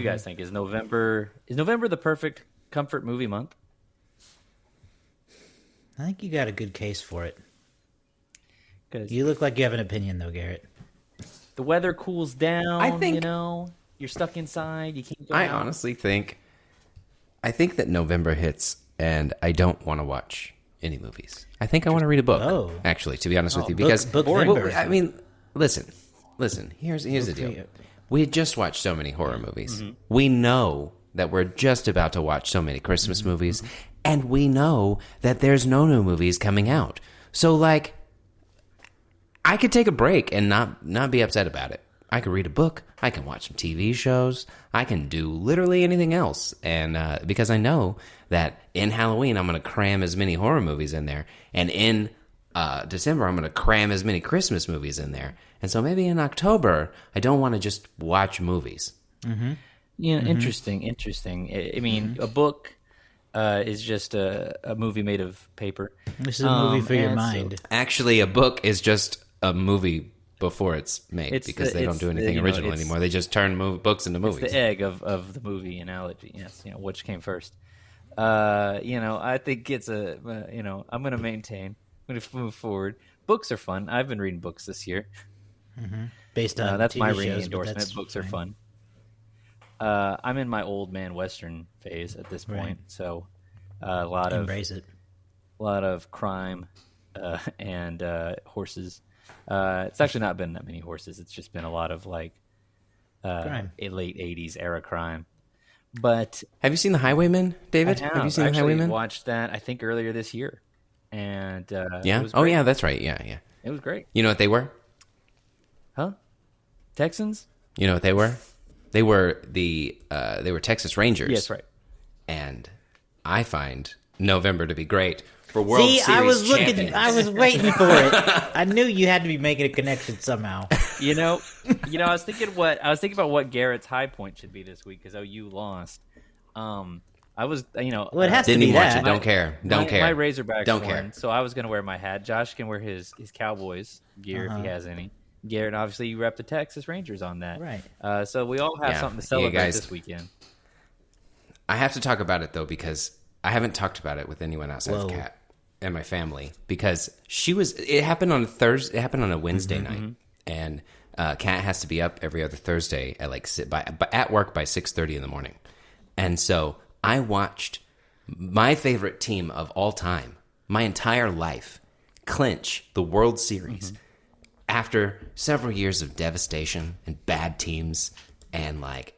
you guys think? Is November the perfect comfort movie month? I think you got a good case for it. Because You look like you have an opinion, though, Garrett. the weather cools down. I think- you're stuck inside. You can't go I out. honestly think that November hits and I don't want to watch any movies. I think I want to read a book. Oh. Actually, to be honest with you, because book well, vendor. I mean, listen. Here's the deal. for- We just watched so many horror movies. We know that we're just about to watch so many Christmas movies, and we know that there's no new movies coming out. So, like, I could take a break and not be upset about it. I could read a book. I can watch some TV shows. I can do literally anything else. And because I know that in Halloween, I'm going to cram as many horror movies in there. And in December, I'm going to cram as many Christmas movies in there. And so maybe in October, I don't want to just watch movies. Interesting. I mean, a book is just a movie made of paper. This is a movie for your and so- mind. Actually, a book is just a movie before it's made It's because the- they don't it's do the, anything you know, original it's- anymore. They just turn books into It's movies. the egg of the movie analogy. Yes, which came first. I think it's I'm going to maintain. I'm going to move forward. Books are fun. I've been reading books this year. Based on That's TV my shows, ringing but endorsement. that's Books are fine. fun. I'm in my old man Western phase at this point, Right. so a lot of Embrace it. crime and horses. It's actually not been that many horses. It's just been a lot of like Crime. a late '80s era crime. But Have you seen The Highwaymen, David? I Have you seen The actually Highwaymen? watched that I think earlier this year, and Yeah. it was Oh, great. yeah, that's right. Yeah. It was great, You know what they were? huh? Texans? You know what they were? They were they were Texas Rangers. Yes, right. And I find November to be great for World See, Series I was looking. champions. I was waiting for it. I knew you had to be making a connection somehow. I was thinking about what Garrett's high point should be this week because OU lost. I was, Well, it has to Didn't be even watch that. it. Don't care. Don't care. My Razorbacks Don't won, care. so I was going to wear my hat. Josh can wear his Cowboys gear if he has any. Garrett, obviously, you rep the Texas Rangers on that. Right. So we all have Yeah. something to Yeah, celebrate guys. this weekend. I have to talk about it though because I haven't talked about it with anyone outside of Whoa. Kat and my family because it happened on a Thursday. It happened on a Wednesday night, and Kat has to be up every other Thursday at work by 6:30 in the morning, and so I watched my favorite team of all time, my entire life, clinch the World Series after several years of devastation and bad teams and like.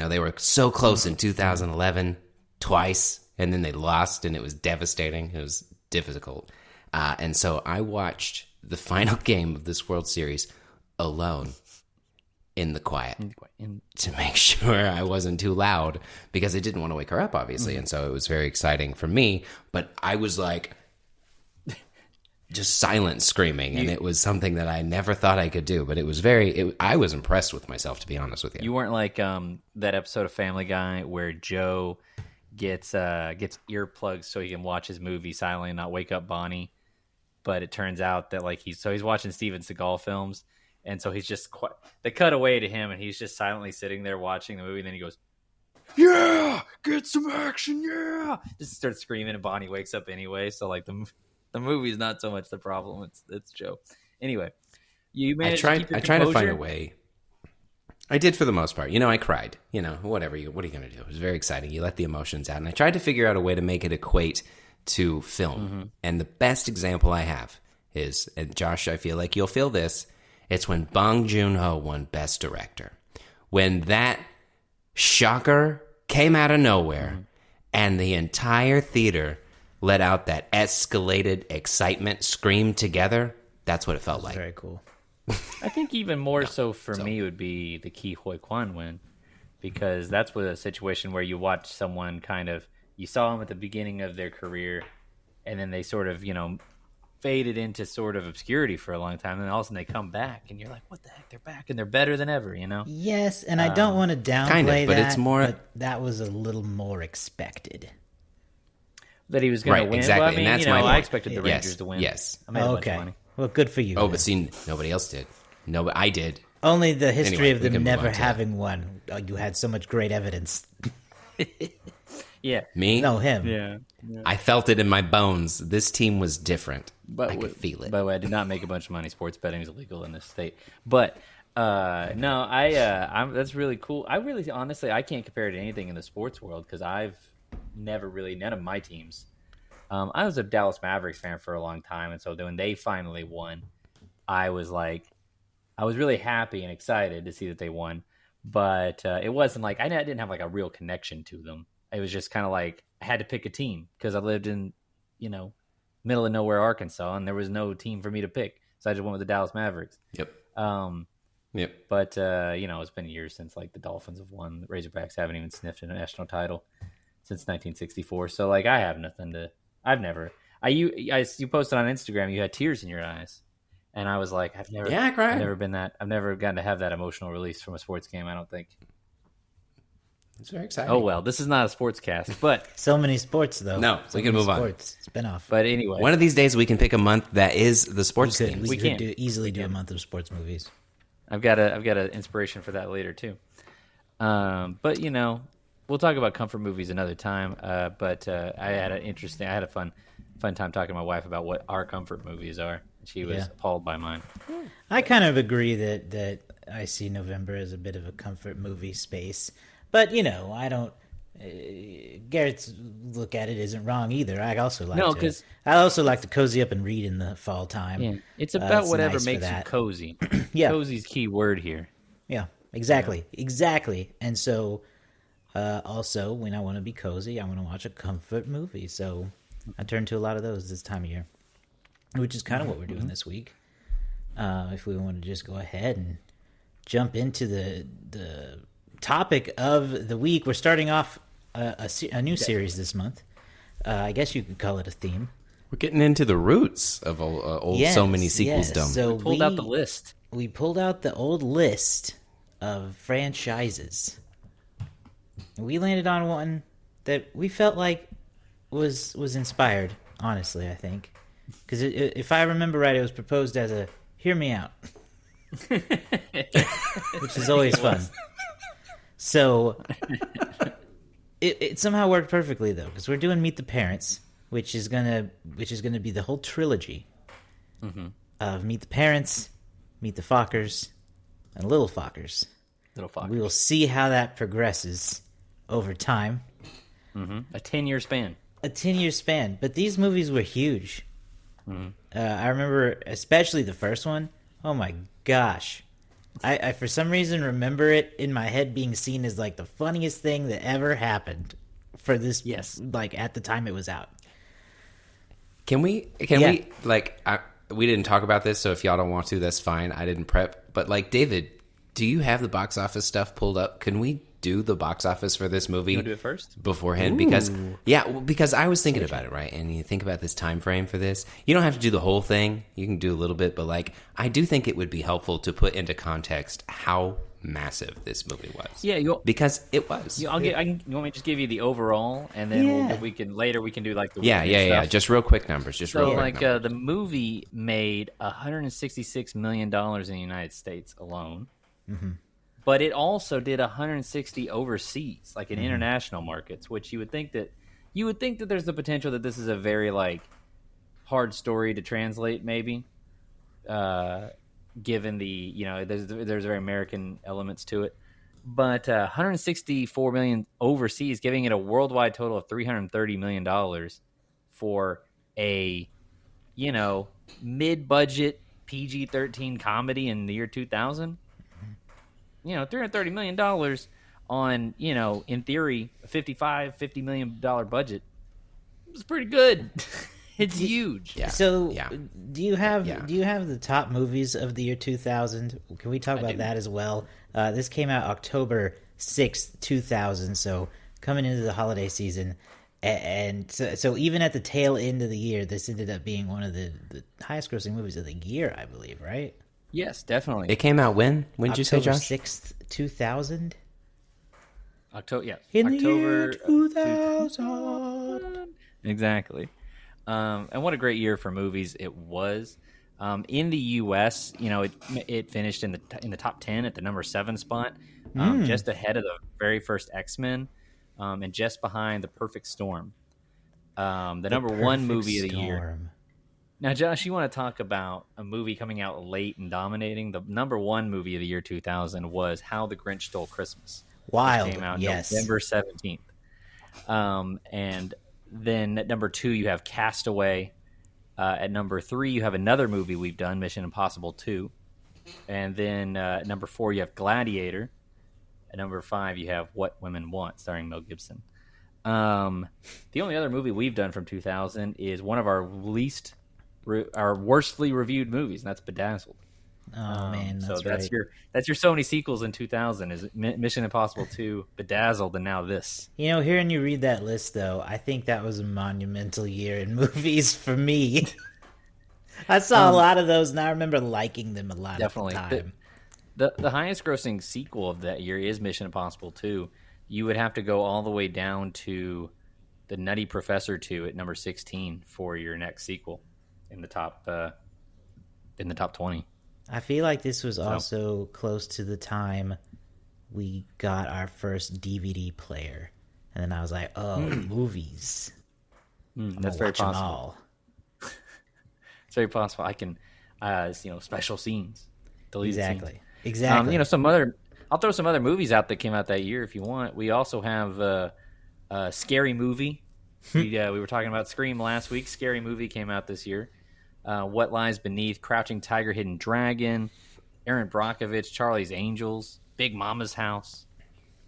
They were so close in 2011 twice, and then they lost, and it was devastating. It was difficult. And so I watched the final game of this World Series alone in the quiet to make sure I wasn't too loud because I didn't want to wake her up, obviously. And so it was very exciting for me, but I was like just silent screaming, and it was something that I never thought I could do, but it was I was impressed with myself, to be honest with you. You weren't like that episode of Family Guy where Joe gets earplugs so he can watch his movie silently and not wake up Bonnie. But it turns out that like he's watching Steven Seagal films, and so he's just they cut away to him, and he's just silently sitting there watching the movie, and then he goes, "Yeah, get some action, yeah!" Just starts screaming, and Bonnie wakes up anyway. So like the movie's not so much the problem; it's Joe. Anyway, you managed to keep your I tried to find composure? a way. I did for the most part. I cried. Whatever. What are you going to do? It was very exciting. You let the emotions out, and I tried to figure out a way to make it equate to film. And the best example I have is, and Josh, I feel like you'll feel this. It's when Bong Joon-ho won Best Director. When that shocker came out of nowhere, and the entire theater let out that escalated excitement scream together. That's what it felt like. Very cool. I think even more so for me would be the Ki Hoi Kwan win, because that's a situation where you watch someone you saw them at the beginning of their career, and then they sort of, faded into sort of obscurity for a long time, and then all of a sudden they come back, and you're like, what the heck, they're back, and they're better than ever, Yes, and I don't want to downplay kind of, but that, it's more- but that was a little more expected. That he was going Right, to win. exactly, Well, I mean, and that's my I point. expected the Yes, Rangers to win. yes. I made a bunch of Okay. money. Well, good for you. Oh, then. but see, nobody else did. No, but I did. Only the history Anyway, of we them can move never on to having one. You had so much great evidence. Yeah. Me? No, him. Yeah. I felt it in my bones. This team was different. But I could feel it. By the way, I did not make a bunch of money. Sports betting is illegal in this state. But no, that's really cool. I really, honestly, I can't compare it to anything in the sports world because I've never really, none of my teams. I was a Dallas Mavericks fan for a long time, and so when they finally won, I was really happy and excited to see that they won. But it wasn't like I didn't have like a real connection to them. It was just kind of like I had to pick a team because I lived in, middle of nowhere Arkansas, and there was no team for me to pick, so I just went with the Dallas Mavericks. Yep. Yep. But it's been years since like the Dolphins have won. The Razorbacks haven't even sniffed a national title since 1964. So like I have nothing to. I've never. You posted on Instagram. You had tears in your eyes, and I was like, I've never. Yeah, I cried. I've never been that. I've never gotten to have that emotional release from a sports game. I don't think. It's very exciting. Oh well, this is not a sports cast, but So many sports, though. No, so we can many move on. sports. Spin-off. but anyway, One of these days we can pick a month that is the sports theme. We can. could easily do a month of sports movies. I've got an inspiration for that later too. But we'll talk about comfort movies another time. But I had a fun time talking to my wife about what our comfort movies are. She was appalled by mine. I kind of agree that I see November as a bit of a comfort movie space. But, I don't... Garrett's look at it isn't wrong either. I also like to cozy up and read in the fall time. Yeah, it's about it's whatever nice for makes you that. cozy. Yeah. Cozy's key word here. Yeah, exactly. And so, also, when I want to be cozy, I want to watch a comfort movie. So I turn to a lot of those this time of year, which is kind of what we're doing this week. If we want to just go ahead and jump into the topic of the week, we're starting off a new series this month. I guess you could call it a theme. We're getting into the roots of old Yes, so many sequels yes. dumb. So We pulled out the list. We pulled out the old list of franchises. We landed on one that we felt like was inspired, honestly, I think. Because if I remember right, it was proposed as a hear me out. Which is always fun. So it somehow worked perfectly though, because we're doing Meet the Parents, which is gonna be the whole trilogy of Meet the Parents, Meet the Fockers, and Little Fockers. Little Fox. We will see how that progresses over time. A 10-year span. A 10-year span, but these movies were huge. I remember, especially the first one. Oh my gosh. I for some reason remember it in my head being seen as like the funniest thing that ever happened for this. Yes. Like at the time it was out. Can we we didn't talk about this, so if y'all don't want to, that's fine. I didn't prep. But like, David, do you have the box office stuff pulled up? Can we do the box office for this movie? You want to do it first? Beforehand? Because I was thinking about it, right? And you think about this time frame for this. You don't have to do the whole thing. You can do a little bit, but like, I do think it would be helpful to put into context how massive this movie was. Yeah, because it was. you want me to just give you the overall, and then we can do like the weekend stuff? Just real quick numbers. The movie made $166 million in the United States alone. But it also did 160 overseas, like in international markets, which you would think that there's the potential that this is a very like hard story to translate, maybe, given the there's very American elements to it. But 164 million overseas, giving it a worldwide total of $330 million for a mid-budget PG-13 comedy in the year 2000. $330 million on, in theory, a $50 million budget. It's pretty good. It's huge. Yeah. So, Yeah. do you have the top movies of the year 2000? Can we talk about that as well? This came out October 6th, 2000, so coming into the holiday season. And so even at the tail end of the year, this ended up being one of the highest grossing movies of the year, I believe, right? Yes, definitely. It came out when? When did you say, Josh? October 6th, 2000? October The year 2000. Exactly. And what a great year for movies it was. In the U.S., it finished in the top 10 at the number 7 spot, Hmm. just ahead of the very first X-Men, and just behind The Perfect Storm, the number one Perfect movie of the year. Storm. Now, Josh, you want to talk about a movie coming out late and dominating? The number one movie of the year 2000 was How the Grinch Stole Christmas. Wild. Which came out Yes. November 17th. And then at number 2, you have Castaway. At number 3, you have another movie we've done, Mission Impossible 2. And then at number 4, you have Gladiator. At number 5, you have What Women Want, starring Mel Gibson. The only other movie we've done from 2000 is one of our worstly reviewed movies, and that's Bedazzled. Oh man, so that's right. that's your Sony sequels in 2000 is Mission Impossible 2, Bedazzled, and now this. Hearing you read that list, though, I think that was a monumental year in movies for me. I saw a lot of those, and I remember liking them a lot Definitely. at the time. The highest grossing sequel of that year is Mission Impossible 2. You would have to go all the way down to The Nutty Professor 2 at number 16 for your next sequel in the top 20. I feel like this was also close to the time we got our first DVD player, and then I was like, "Oh, movies! That's very watch 'em possible. all." It's very possible. I can, special scenes, deleted scenes. Exactly. I'll throw some other movies out that came out that year if you want. We also have a Scary Movie. We were talking about Scream last week. Scary Movie came out this year. What Lies Beneath, Crouching Tiger, Hidden Dragon, Aaron Brockovich, Charlie's Angels, Big Mama's House,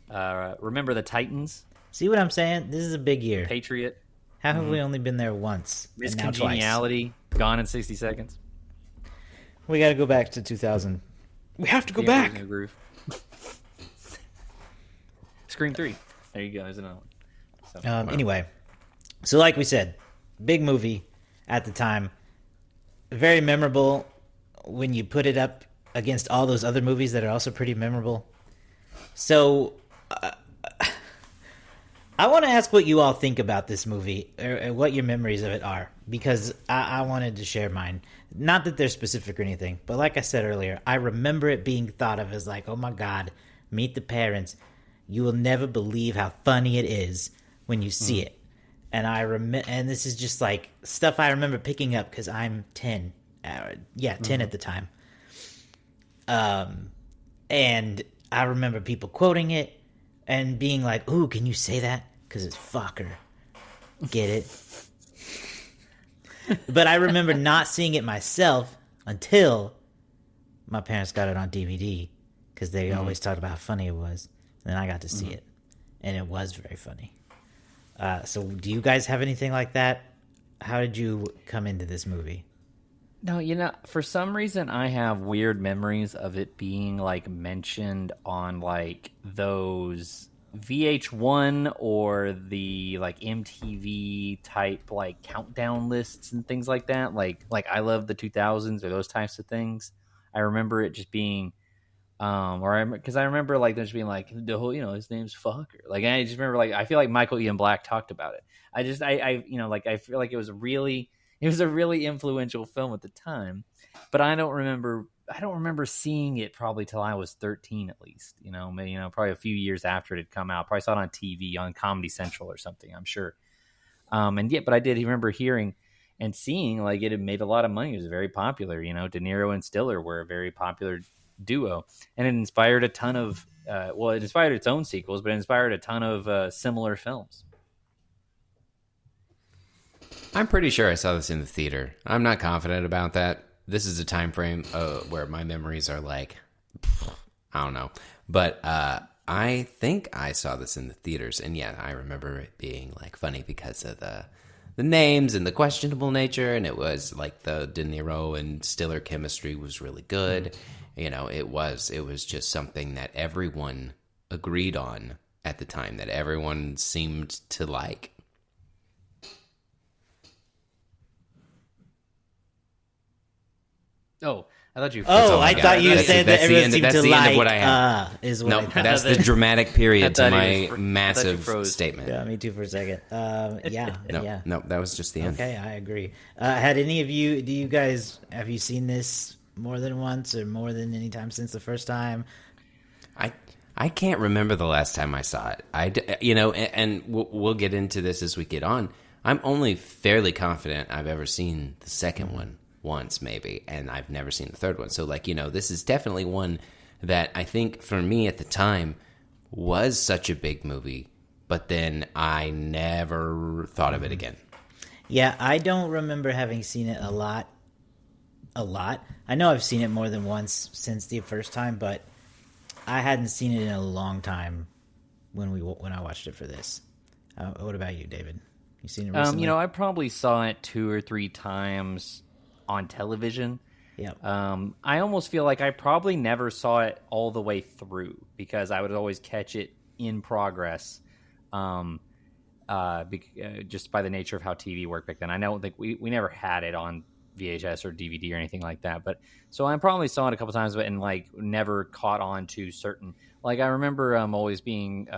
Remember the Titans, See what I'm saying? This is a big year. Patriot, How have we only been there once? Miss and now twice? Congeniality, Gone in 60 Seconds. We got to go back to 2000. We have to go The back. Emperor's New Groove. Scream 3. There you go. There's another one. So, Anyway, so like we said, big movie at the time. Very memorable when you put it up against all those other movies that are also pretty memorable. So, I want to ask what you all think about this movie, or what your memories of it are, because I wanted to share mine. Not that they're specific or anything, but like I said earlier, I remember it being thought of as like, oh my God, Meet the Parents. You will never believe how funny it is when you see it. And and this is just like stuff I remember picking up because I'm 10. 10 at the time. And I remember people quoting it and being like, ooh, can you say that? Because it's fucker. Get it? But I remember not seeing it myself until my parents got it on DVD because they always talked about how funny it was. And then I got to see it. And it was very funny. So do you guys have anything like that? How did you come into this movie? No, for some reason I have weird memories of it being like mentioned on like those VH1 or the like MTV type like countdown lists and things like that. Like I Love the 2000s or those types of things. I remember it just being because I remember like there's being like the whole his name's Fucker. Like I just remember like I feel like Michael Ian Black talked about it. I feel like it was a really influential film at the time, but I don't remember seeing it probably till I was 13 at least. Maybe probably a few years after it had come out. Probably saw it on TV on Comedy Central or something. I'm sure. But I did remember hearing and seeing like it had made a lot of money. It was very popular. De Niro and Stiller were a very popular duo, and it inspired a ton of it inspired its own sequels, but it inspired a ton of similar films. I'm pretty sure I saw this in the theater. I'm not confident about that. This is a time frame where my memories are like, I don't know. But I think I saw this in the theaters. And yeah, I remember it being like funny because of the names and the questionable nature. And it was like the De Niro and Stiller chemistry was really good. It was just something that everyone agreed on at the time, that everyone seemed to like. Oh, I thought you. Oh, all I I got. thought you That's said the- that that's the everyone end- seemed that's to the end like. of what I had. Is what No, I thought. that's the dramatic period to I thought my he was I thought you massive froze. statement. Yeah, me too for a second. Yeah, No, yeah. no, that was just the end. Okay, I agree. Had any of you? Do you guys have you seen this more than once or more than any time since the first time? I can't remember the last time I saw it. And we'll get into this as we get on. I'm only fairly confident I've ever seen the second one once, maybe, and I've never seen the third one. So, this is definitely one that I think for me at the time was such a big movie, but then I never thought of it again. Yeah, I don't remember having seen it a lot. I know I've seen it more than once since the first time, but I hadn't seen it in a long time when I watched it for this. What about you, David? You seen it recently? I probably saw it 2 or 3 times on television. Yeah. I almost feel like I probably never saw it all the way through because I would always catch it in progress, just by the nature of how TV worked back then. I don't think we never had it on VHS or DVD or anything like that. But so I probably saw it a couple times, but never caught on to certain. Like I remember always being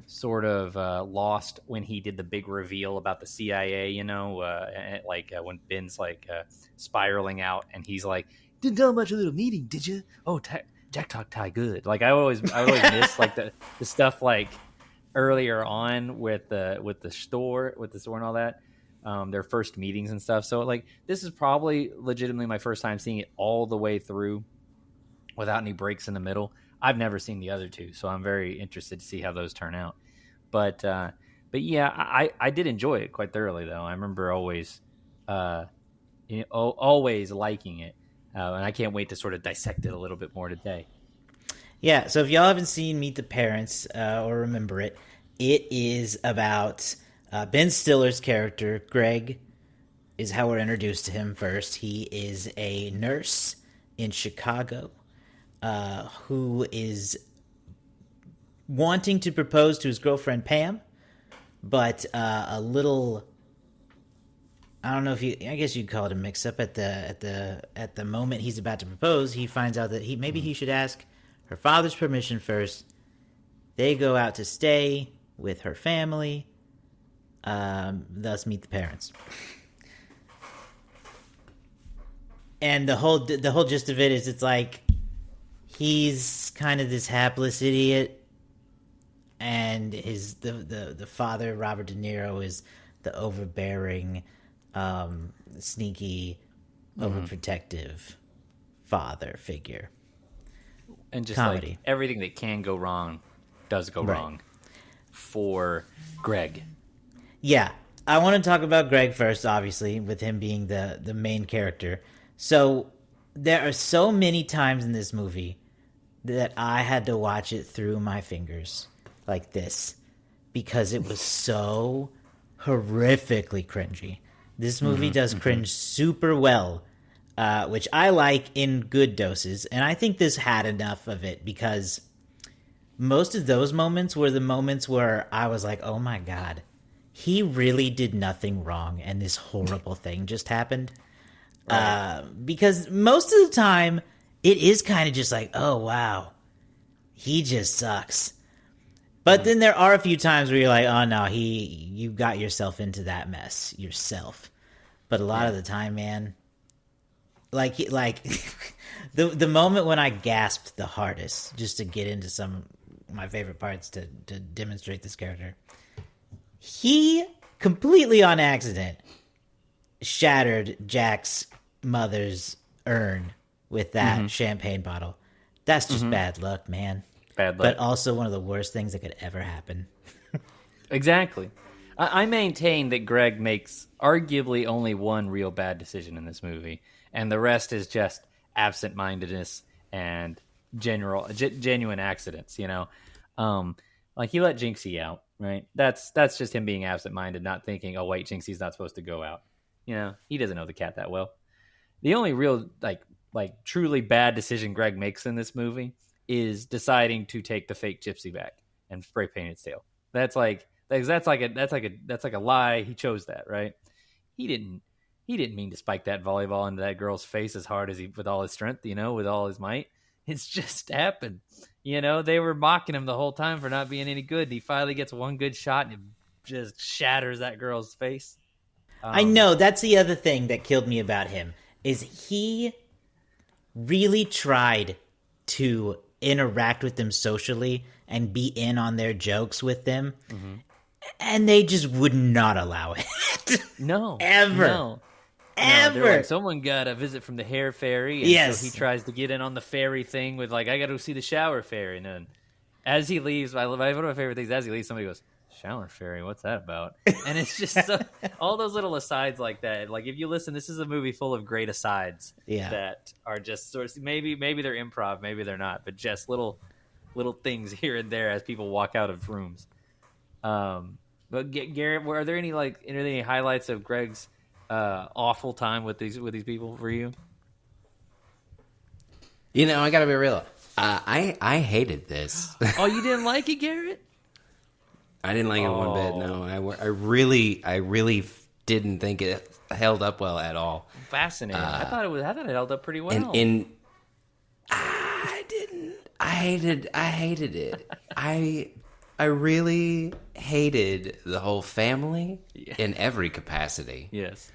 sort of lost when he did the big reveal about the CIA. When Ben's spiraling out and he's like, "Didn't tell him about your little meeting, did you? Oh, Jack talked Thai good." Like I always miss the stuff earlier on with the store and all that. Their first meetings and stuff. So this is probably legitimately my first time seeing it all the way through without any breaks in the middle. I've never seen the other two, so I'm very interested to see how those turn out. But yeah, I did enjoy it quite thoroughly though. I remember always liking it, and I can't wait to sort of dissect it a little bit more today. Yeah, so if y'all haven't seen Meet the Parents or remember it, it is about Ben Stiller's character, Greg, is how we're introduced to him first. He is a nurse in Chicago who is wanting to propose to his girlfriend, Pam, but I don't know I guess you'd call it a mix-up at the moment he's about to propose. He finds out that maybe he should ask her father's permission first. They go out to stay with her family, thus meet the parents. And the whole gist of it is it's like he's kind of this hapless idiot, and the father, Robert De Niro, is the overbearing, sneaky, overprotective father figure. And just comedy. Everything that can go wrong does go wrong for Greg. Yeah, I want to talk about Greg first, obviously, with him being the main character. So there are so many times in this movie that I had to watch it through my fingers like this because it was so horrifically cringy. This movie does cringe super well, which I like in good doses, and I think this had enough of it because most of those moments were the moments where I was like, oh my god, he really did nothing wrong and this horrible thing just happened. Right. Because most of the time it is kind of just like, oh wow, he just sucks. But then there are a few times where you're like, oh no, you got yourself into that mess yourself. But a lot of the time, man, like the moment when I gasped the hardest, just to get into some of my favorite parts to demonstrate this character, he completely on accident shattered Jack's mother's urn with that champagne bottle. That's just bad luck, man. Bad luck. But also one of the worst things that could ever happen. Exactly. I maintain that Greg makes arguably only one real bad decision in this movie, and the rest is just absent-mindedness and genuine accidents, you know? He let Jinxie out, right? That's just him being absent-minded, not thinking, oh, wait, Jinxie's not supposed to go out. You know, he doesn't know the cat that well. The only real, truly bad decision Greg makes in this movie is deciding to take the fake gypsy back and spray paint its tail. That's like a lie. He chose that, right? He didn't he didn't mean to spike that volleyball into that girl's face as hard as with all his strength, with all his might. It's just happened. They were mocking him the whole time for not being any good. And he finally gets one good shot and it just shatters that girl's face. I know, that's the other thing that killed me about him, is he really tried to interact with them socially and be in on their jokes with them, and they just would not allow it. No. Ever. No. Ever. No, like, someone got a visit from the hair fairy, and yes. so he tries to get in on the fairy thing with, like, I got to see the shower fairy. And then as he leaves, one of my favorite things, as he leaves, somebody goes, shower fairy, what's that about? And it's just all those little asides like that. Like, if you listen, this is a movie full of great asides that are just sort of, maybe they're improv, maybe they're not, but just little things here and there as people walk out of rooms. But Garrett, are there any highlights of Greg's awful time with these people for you? I gotta be real. I hated this. Oh, you didn't like it, Garrett? I didn't like it one bit. No, I really didn't think it held up well at all. Fascinating. I thought it held up pretty well. And I didn't. I hated it. I really hated the whole family in every capacity. Yes.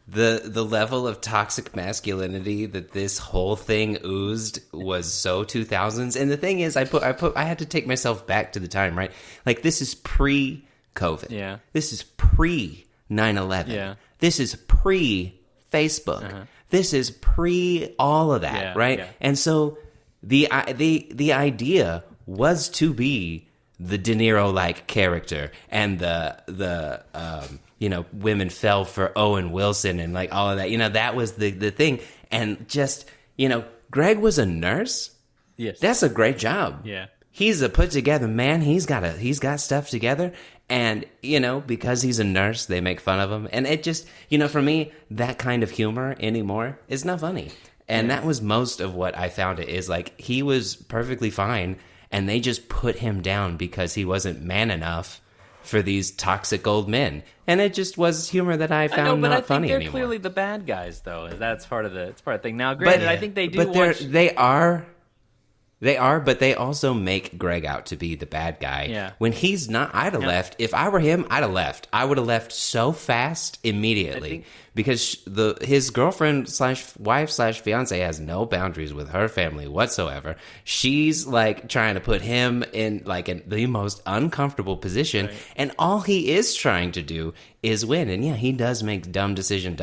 The level of toxic masculinity that this whole thing oozed was so 2000s. And the thing is, I had to take myself back to the time, right? Like, this is pre-COVID. Yeah. This is pre 9/11. Yeah. This is pre-Facebook. Uh-huh. This is pre all of that, right? Yeah. And so the idea was to be the De Niro like character, and the women fell for Owen Wilson and like all of that. That was the thing. And just, Greg was a nurse. Yes. That's a great job. Yeah. He's a put together man. He's got stuff together. And, because he's a nurse, they make fun of him. And it just, for me, that kind of humor anymore is not funny. And that was most of what I found it is. Like, he was perfectly fine, and they just put him down because he wasn't man enough for these toxic old men. And it just was humor that I found not funny anymore. I think they're clearly the bad guys, though. That's part of the thing. Now, granted, I think they do but They are, but they also make Greg out to be the bad guy. Yeah. When he's not, I'd have left. If I were him, I'd have left. I would have left so fast immediately because his girlfriend / wife / fiance has no boundaries with her family whatsoever. She's like trying to put him in the most uncomfortable position, right. And all he is trying to do is win. And yeah, he does make dumb decision,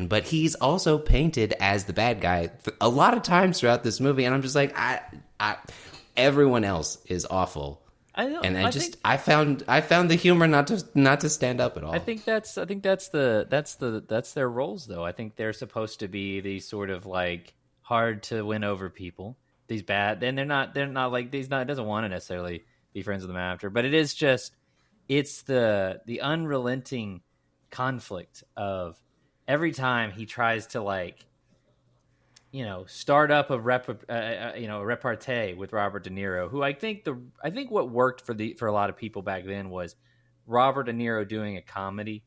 but he's also painted as the bad guy a lot of times throughout this movie. And I'm just like, everyone else is awful. I know, and I found the humor not to stand up at all. I think that's their roles, though. I think they're supposed to be these sort of like hard to win over people. These bad, and they're not like these. Not doesn't want to necessarily be friends with them after, but it's the unrelenting conflict of every time he tries to start up a repartee with Robert De Niro, who I think what worked for a lot of people back then was Robert De Niro doing a comedy.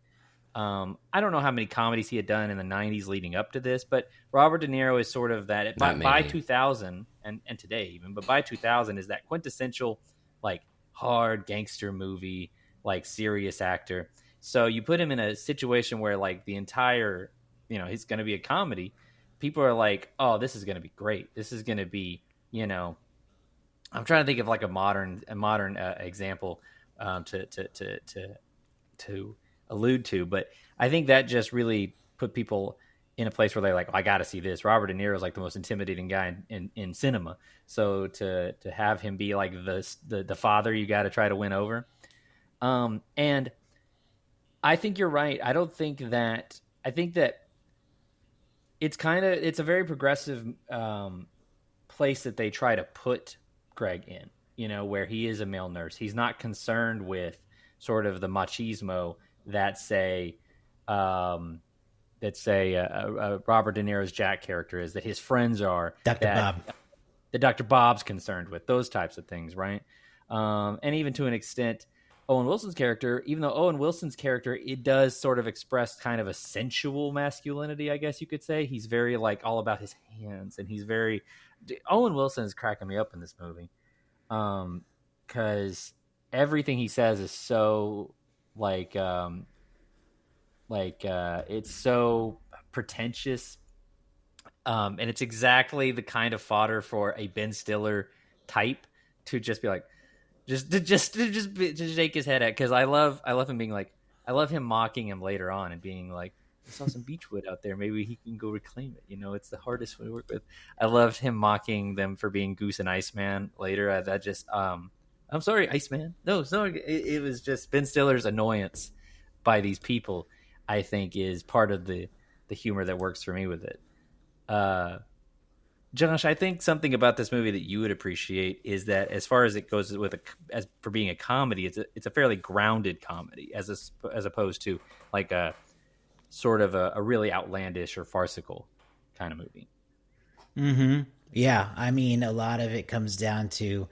I don't know how many comedies he had done in the 90s leading up to this, but Robert De Niro is sort of that by 2000 and today even, but by 2000 is that quintessential like hard gangster movie, like serious actor. So you put him in a situation where like the entire, he's going to be a comedy. People are like, oh, this is going to be great. This is going to be, I'm trying to think of like a modern example to allude to, but I think that just really put people in a place where they're like, oh, I got to see this. Robert De Niro is like the most intimidating guy in cinema. So to have him be like the father you got to try to win over. And I think you're right. I think that it's a very progressive place that they try to put Greg in, where he is a male nurse. He's not concerned with sort of the machismo that Robert De Niro's Jack character is, that his friends are. Dr. Bob. That Dr. Bob's concerned with, those types of things, right? And even to an extent, Owen Wilson's character, even though Owen Wilson's character, it does sort of express kind of a sensual masculinity, I guess you could say. He's very like all about his hands, and he's very Owen Wilson is cracking me up in this movie, because everything he says is so like it's so pretentious, and it's exactly the kind of fodder for a Ben Stiller type to just be like. Just shake his head at, because I love him being like, I love him mocking him later on and being like, I saw some beechwood out there, maybe he can go reclaim it, it's the hardest one to work with. I loved him mocking them for being Goose and Iceman later. That just I'm sorry, Iceman, no, sorry. It was just Ben Stiller's annoyance by these people, I think, is part of the humor that works for me with it. Josh, I think something about this movie that you would appreciate is that, as far as it goes as for being a comedy, it's a fairly grounded comedy, as opposed to like a sort of a really outlandish or farcical kind of movie. Mm-hmm. Yeah, I mean, a lot of it comes down to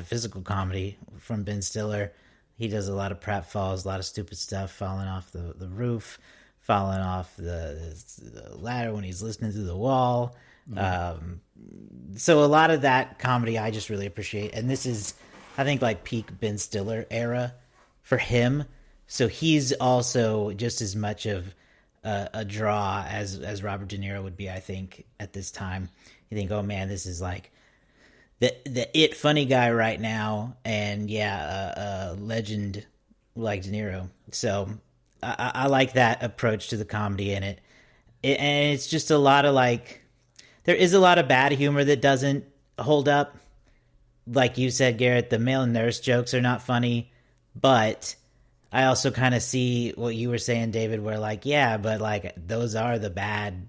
physical comedy from Ben Stiller. He does a lot of pratfalls, a lot of stupid stuff, falling off the roof, falling off the ladder when he's listening to the wall. Mm-hmm. So a lot of that comedy I just really appreciate. And this is, I think, like peak Ben Stiller era for him. So he's also just as much of a draw as Robert De Niro would be, I think, at this time. You think, oh man, this is like the funny guy right now. And a legend like De Niro. So I like that approach to the comedy in it. And it's just a lot of there is a lot of bad humor that doesn't hold up. Like you said, Garrett, the male nurse jokes are not funny, but I also kind of see what you were saying, David, where but those are the bad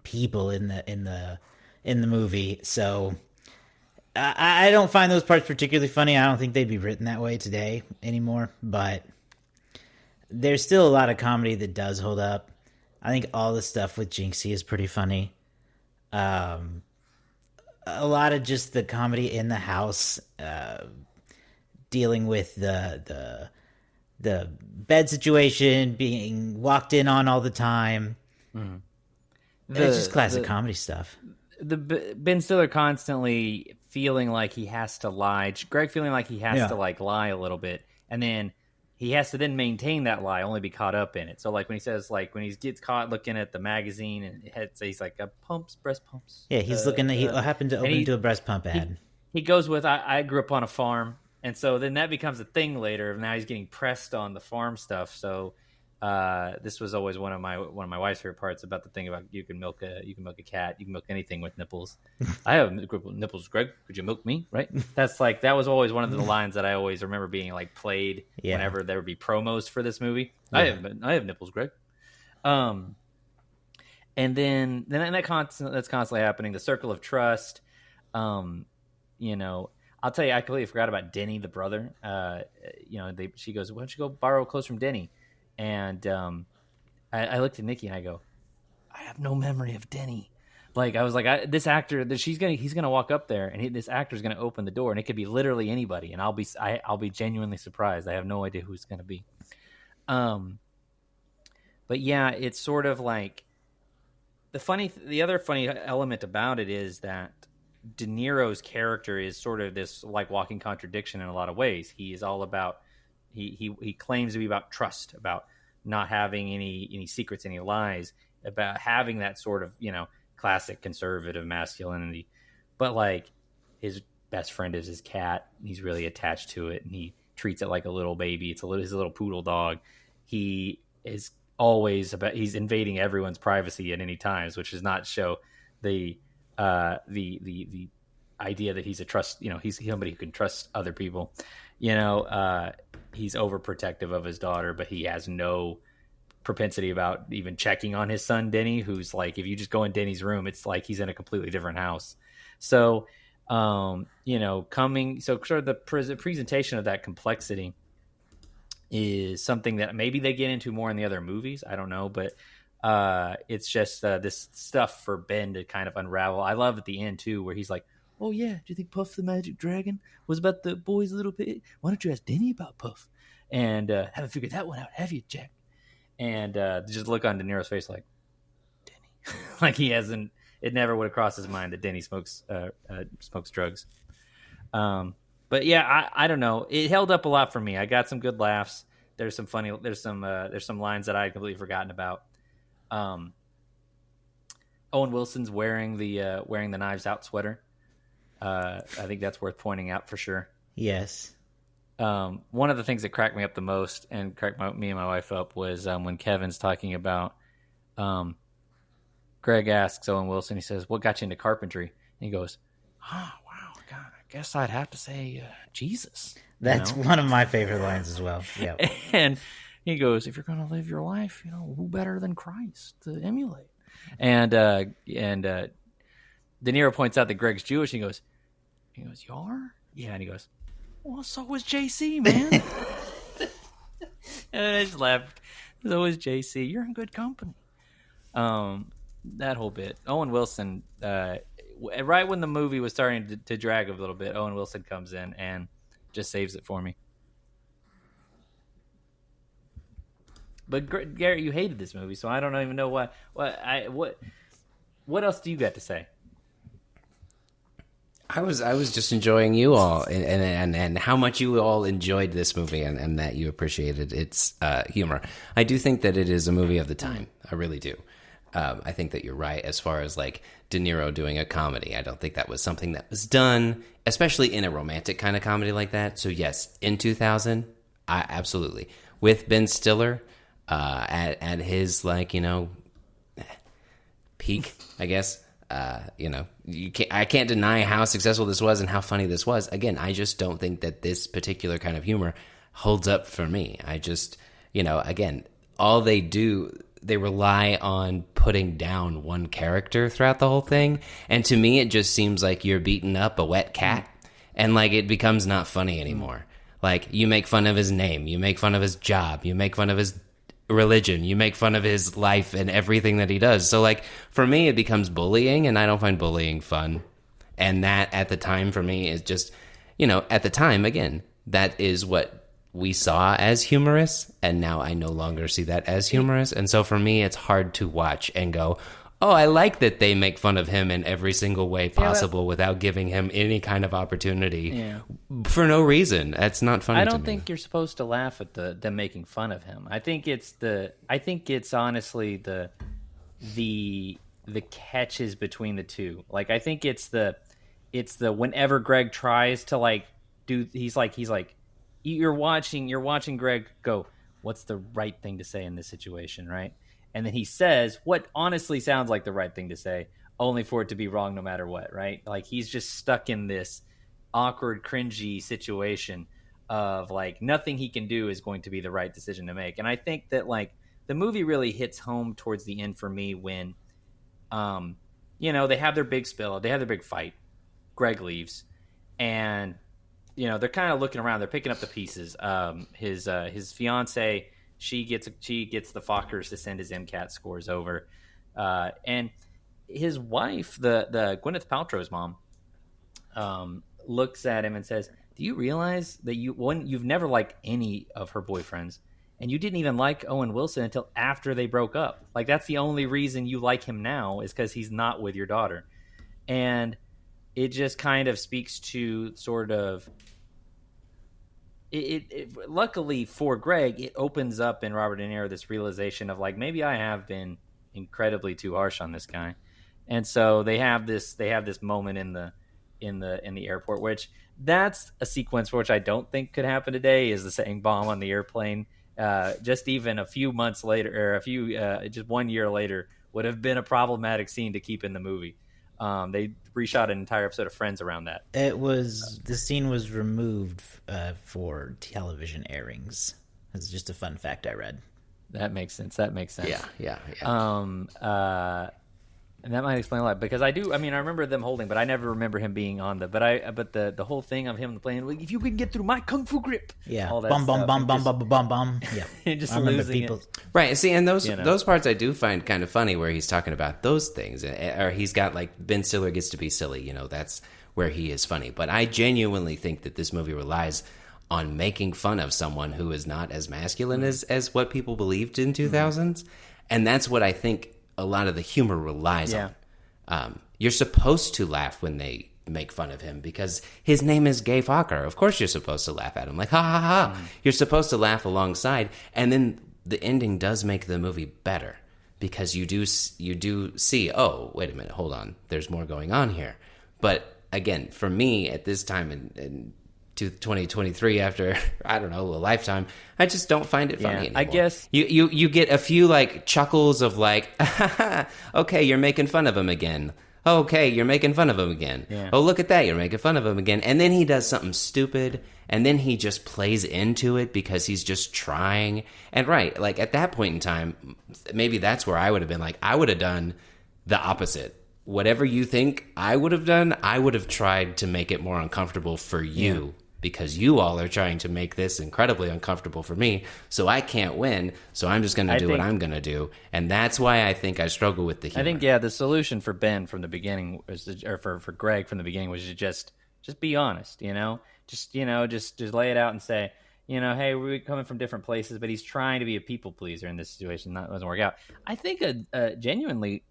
people in the movie. So I don't find those parts particularly funny. I don't think they'd be written that way today anymore, but there's still a lot of comedy that does hold up. I think all the stuff with Jinxie is pretty funny. A lot of just the comedy in the house, dealing with the bed situation, being walked in on all the time. Mm-hmm. It's just classic comedy stuff. The Ben Stiller constantly feeling like he has to lie. Greg feeling like he has to lie a little bit, and then he has to then maintain that lie, only be caught up in it. So when he says, when he gets caught looking at the magazine and he's like, pumps, breast pumps. Yeah, he's looking at, he happened to open into a breast pump ad. He goes with, I grew up on a farm. And so then that becomes a thing later. Now he's getting pressed on the farm stuff. So this was always one of my wife's favorite parts about the thing about you can milk a cat, you can milk anything with nipples. I have nipples, Greg. Could you milk me? Right? That was always one of the lines that I always remember being played whenever there would be promos for this movie. Yeah. I have nipples, Greg. And then that's constantly happening. The circle of trust. I'll tell you, I completely forgot about Denny, the brother. She goes, "Why don't you go borrow clothes from Denny?" And I looked at Nikki and I go, "I have no memory of Denny." I was like, this actor, he's gonna walk up there, and this actor's gonna open the door, and it could be literally anybody, and I'll be genuinely surprised. I have no idea who it's gonna be. But yeah, it's sort of like the other funny element about it is that De Niro's character is sort of this walking contradiction in a lot of ways. He is all about he claims to be about trust, about not having any secrets, any lies, about having that sort of classic conservative masculinity. But his best friend is his cat. He's really attached to it, and he treats it like a little baby. It's his little poodle dog. He is always he's invading everyone's privacy at any times, which does not show the idea that he's a trust, he's somebody who can trust other people. He's overprotective of his daughter, but he has no propensity about even checking on his son Denny, who's if you just go in Denny's room, it's like he's in a completely different house. So sort of the presentation of that complexity is something that maybe they get into more in the other movies. I don't know, but it's just this stuff for Ben to kind of unravel. I love at the end too, where he's like, "Oh yeah, do you think Puff the Magic Dragon was about the boy's little pig? Why don't you ask Denny about Puff?" And haven't figured that one out, have you, Jack? And just look on De Niro's face like, Denny, like he hasn't. It never would have crossed his mind that Denny smokes drugs. But yeah, I don't know. It held up a lot for me. I got some good laughs. There's some lines that I had completely forgotten about. Owen Wilson's wearing the Knives Out sweater. I think that's worth pointing out for sure. Yes. One of the things that cracked me up the most and cracked me and my wife up was when Kevin's talking about. Greg asks Owen Wilson. He says, "What got you into carpentry?" And he goes, "Oh wow, God, I guess I'd have to say Jesus." That's one of my favorite lines as well. Yeah. And he goes, "If you're going to live your life, who better than Christ to emulate?" And De Niro points out that Greg's Jewish. And he goes, "You are?" Yeah. And he goes, "Well, so was JC, man." And I just laughed. So was JC. You're in good company. That whole bit. Owen Wilson, right when the movie was starting to drag a little bit, Owen Wilson comes in and just saves it for me. But Garrett, you hated this movie, so I don't even know what else do you got to say? I was just enjoying you all and how much you all enjoyed this movie and that you appreciated its humor. I do think that it is a movie of the time. I really do. I think that you're right as far as like De Niro doing a comedy. I don't think that was something that was done, especially in a romantic kind of comedy like that. So yes, in 2000, absolutely. With Ben Stiller at his peak, I guess. I can't deny how successful this was and how funny this was. Again, I just don't think that this particular kind of humor holds up for me. I just, again, all they do, they rely on putting down one character throughout the whole thing. And to me, it just seems like you're beating up a wet cat and it becomes not funny anymore. Like you make fun of his name, you make fun of his job, you make fun of his religion, you make fun of his life and everything that he does. So for me it becomes bullying, and I don't find bullying fun. And that at the time for me is just at the time, again, that is what we saw as humorous, and now I no longer see that as humorous. And so for me it's hard to watch and go, oh, I like that they make fun of him in every single way possible without giving him any kind of opportunity for no reason. That's not funny. I don't think you're supposed to laugh at them making fun of him. I think it's honestly the catches between the two. I think it's the whenever Greg tries to he's like you're watching Greg go, what's the right thing to say in this situation, right? And then he says what honestly sounds like the right thing to say, only for it to be wrong no matter what, right? He's just stuck in this awkward, cringy situation of nothing he can do is going to be the right decision to make. And I think that the movie really hits home towards the end for me when, they have their big spill, they have their big fight. Greg leaves, and they're kind of looking around, they're picking up the pieces. His fiance. She gets the Fockers to send his MCAT scores over, and his wife, the Gwyneth Paltrow's mom, looks at him and says, "Do you realize that you've never liked any of her boyfriends, and you didn't even like Owen Wilson until after they broke up? That's the only reason you like him now is because he's not with your daughter." And it just kind of speaks to sort of. It luckily for Greg, it opens up in Robert De Niro this realization of maybe I have been incredibly too harsh on this guy, and so they have this moment in the airport, which that's a sequence which I don't think could happen today, is the saying bomb on the airplane. Just even a few months later, or just 1 year later, would have been a problematic scene to keep in the movie. They reshot an entire episode of Friends around that. The scene was removed for television airings. It's just a fun fact I read. That makes sense. Yeah. And that might explain a lot, because I remember them holding, but I never remember him being on but the whole thing of him playing, if you can get through my kung fu grip, all that bum bum bum bum bum bum bum, yeah, just losing it. Right. See, and those parts I do find kind of funny, where he's talking about those things, or he's got Ben Stiller gets to be silly. That's where he is funny. But I genuinely think that this movie relies on making fun of someone who is not as masculine as what people believed in 2000s. And that's what I think a lot of the humor relies on. You're supposed to laugh when they make fun of him because his name is Gay Fokker. Of course you're supposed to laugh at him. Like, ha, ha, ha. You're supposed to laugh alongside. And then the ending does make the movie better because you do see, oh, wait a minute, hold on. There's more going on here. But again, for me at this time in 2023, after, I don't know, a lifetime, I just don't find it funny anymore. I guess you get a few like chuckles of like, okay, you're making fun of him again. Okay, you're making fun of him again. Yeah. Oh, look at that, you're making fun of him again. And then he does something stupid, and then he just plays into it because he's just trying. And right, like at that point in time, maybe that's where I would have been like, I would have done the opposite. Whatever you think I would have done, I would have tried to make it more uncomfortable for you. Because you all are trying to make this incredibly uncomfortable for me, so I can't win, so I'm just going to do what I'm going to do. And that's why I think I struggle with the humor. I think, the solution for Ben from the beginning, or for Greg from the beginning, was to just be honest, Just lay it out and say, hey, we're coming from different places, but he's trying to be a people pleaser in this situation. That doesn't work out. I think genuinely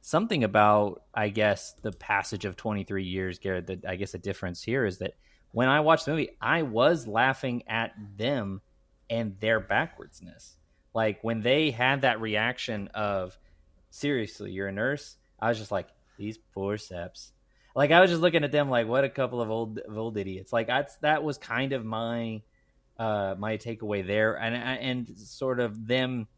something about, I guess, the passage of 23 years, Garrett, that I guess a difference here is that when I watched the movie, I was laughing at them and their backwardsness. Like, when they had that reaction of, seriously, you're a nurse? I was just like, these poor seps. Like, I was just looking at them like, what a couple of old idiots. Like, that was kind of my takeaway there. And sort of them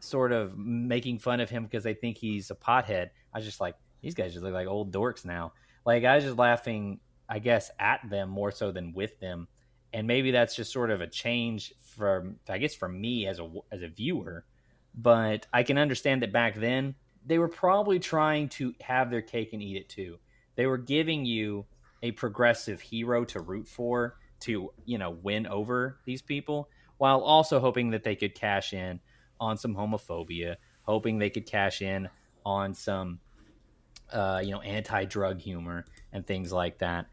sort of making fun of him because they think he's a pothead. I was just like, these guys just look like old dorks now. Like, I was just laughing, I guess, at them more so than with them. And maybe that's just sort of a change for me as a viewer. But I can understand that back then they were probably trying to have their cake and eat it too. They were giving you a progressive hero to root for, to, win over these people, while also hoping that they could cash in on some homophobia, hoping they could cash in on some anti-drug humor and things like that.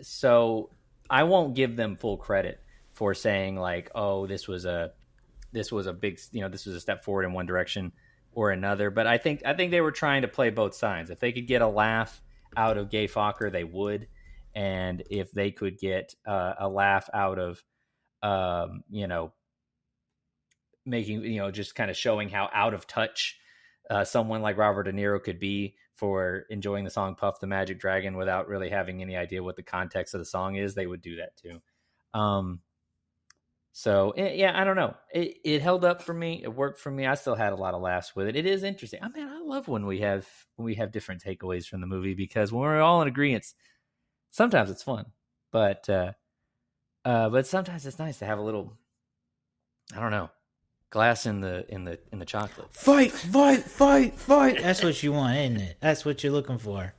So I won't give them full credit for saying like, oh, this was a big, this was a step forward in one direction or another. But I think they were trying to play both sides. If they could get a laugh out of Gay Fokker, they would. And if they could get a laugh out of, making, just kind of showing how out of touch someone like Robert De Niro could be for enjoying the song Puff the Magic Dragon without really having any idea what the context of the song is, they would do that too. So I don't know. It held up for me. It worked for me. I still had a lot of laughs with it. It is interesting. I mean, I love when we have different takeaways from the movie, because when we're all in agreement, sometimes it's fun, but sometimes it's nice to have a little, I don't know, glass in the chocolate. Fight! That's what you want, isn't it? That's what you're looking for.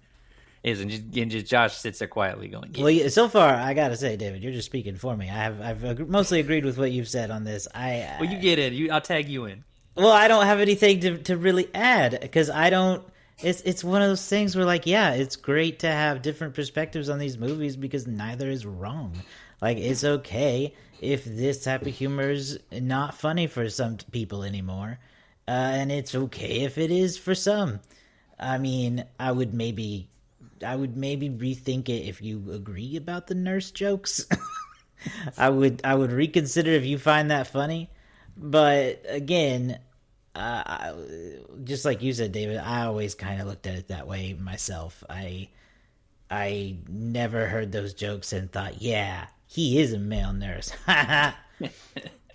And just Josh sits there quietly going, yeah. Well, so far, I gotta say, David, you're just speaking for me. I've mostly agreed with what you've said on this. Well, you get in. I'll tag you in. Well, I don't have anything to really add, because I don't. It's one of those things where, like, yeah, it's great to have different perspectives on these movies, because neither is wrong. Like, it's okay if this type of humor is not funny for some people anymore, and it's okay if it is for some. I mean, I would maybe rethink it if you agree about the nurse jokes. I would reconsider if you find that funny. But again, just like you said, David, I always kind of looked at it that way myself. I never heard those jokes and thought, yeah, he is a male nurse.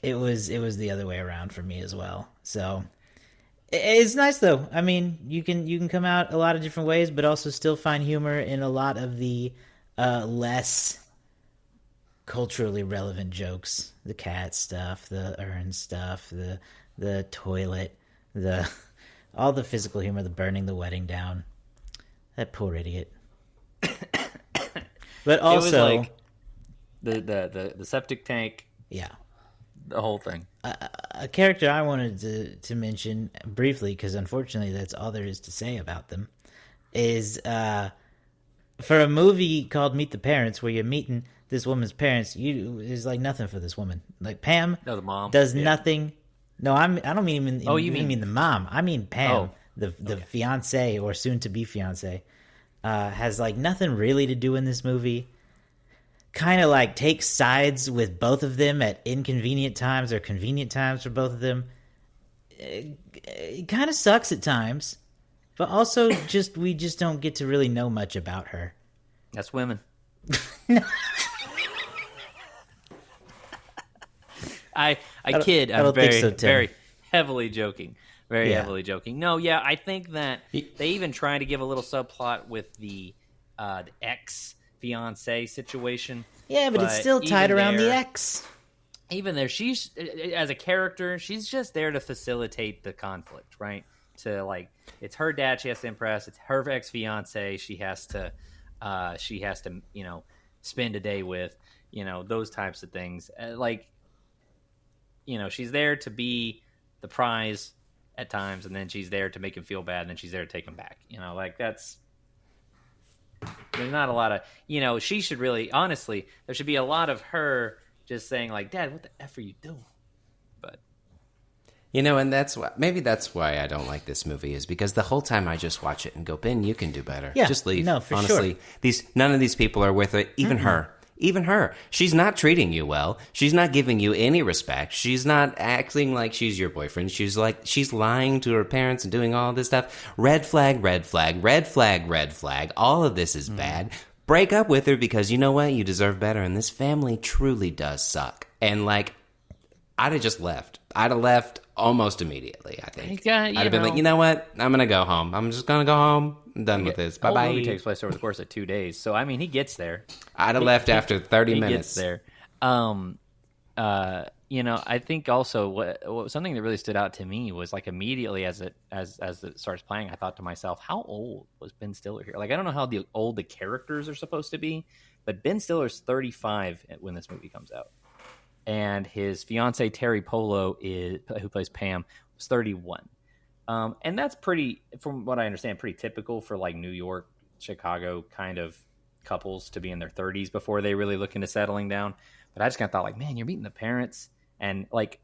It was the other way around for me as well. So it's nice though. I mean, you can come out a lot of different ways, but also still find humor in a lot of the less culturally relevant jokes. The cat stuff, the urn stuff, the toilet, all the physical humor, the burning the wedding down. That poor idiot. But also, it was like the septic tank. Yeah. The whole thing. A character I wanted to mention briefly, because unfortunately that's all there is to say about them, is for a movie called Meet the Parents, where you're meeting this woman's parents, is like nothing for this woman. Like Pam, No, the mom does nothing. No, I don't mean you mean the mom. I mean Pam, the okay. fiance or soon to be fiance, has like nothing really to do in this movie. Kind of like takes sides with both of them at inconvenient times or convenient times for both of them. It kind of sucks at times, but also we just don't get to really know much about her. That's women. I kid. I'm very think so, very heavily joking. Very heavily joking. No, yeah, I think that they even try to give a little subplot with the ex fiance situation. Yeah, but it's still tied around the ex. Even there, she's as a character, she's just there to facilitate the conflict, right? To like, it's her dad she has to impress. It's her ex fiance she has to spend a day with, those types of things. She's there to be the prize at times, and then she's there to make him feel bad, and then she's there to take him back. That's. There's not a lot of, she should really, honestly, there should be a lot of her just saying like, Dad, what the F are you doing? But. And maybe that's why I don't like this movie, is because the whole time I just watch it and go, Ben, you can do better. Yeah, just leave. No, for honestly, sure. None of these people are worth it. Even her. Even her. She's not treating you well. She's not giving you any respect. She's not acting like she's your boyfriend. She's lying to her parents and doing all this stuff. Red flag, red flag, red flag, red flag. All of this is bad. Break up with her, because you know what? You deserve better. And this family truly does suck. And I'd have just left. I'd have left almost immediately, I think. I'd have been like, you know what? I'm going to go home. I'm just going to go home. I'm done with this. Bye-bye. The movie takes place over the course of 2 days. So, I mean, he gets there. I'd have left after 30 minutes. He gets there. I think also what something that really stood out to me was like immediately as it starts playing, I thought to myself, how old was Ben Stiller here? Like, I don't know how old the characters are supposed to be, but Ben Stiller's 35 when this movie comes out. And his fiance Terry Polo, who plays Pam, was 31. And that's pretty, from what I understand, pretty typical for like New York, Chicago kind of couples to be in their 30s before they really look into settling down. But I just kind of thought like, man, you're meeting the parents, and like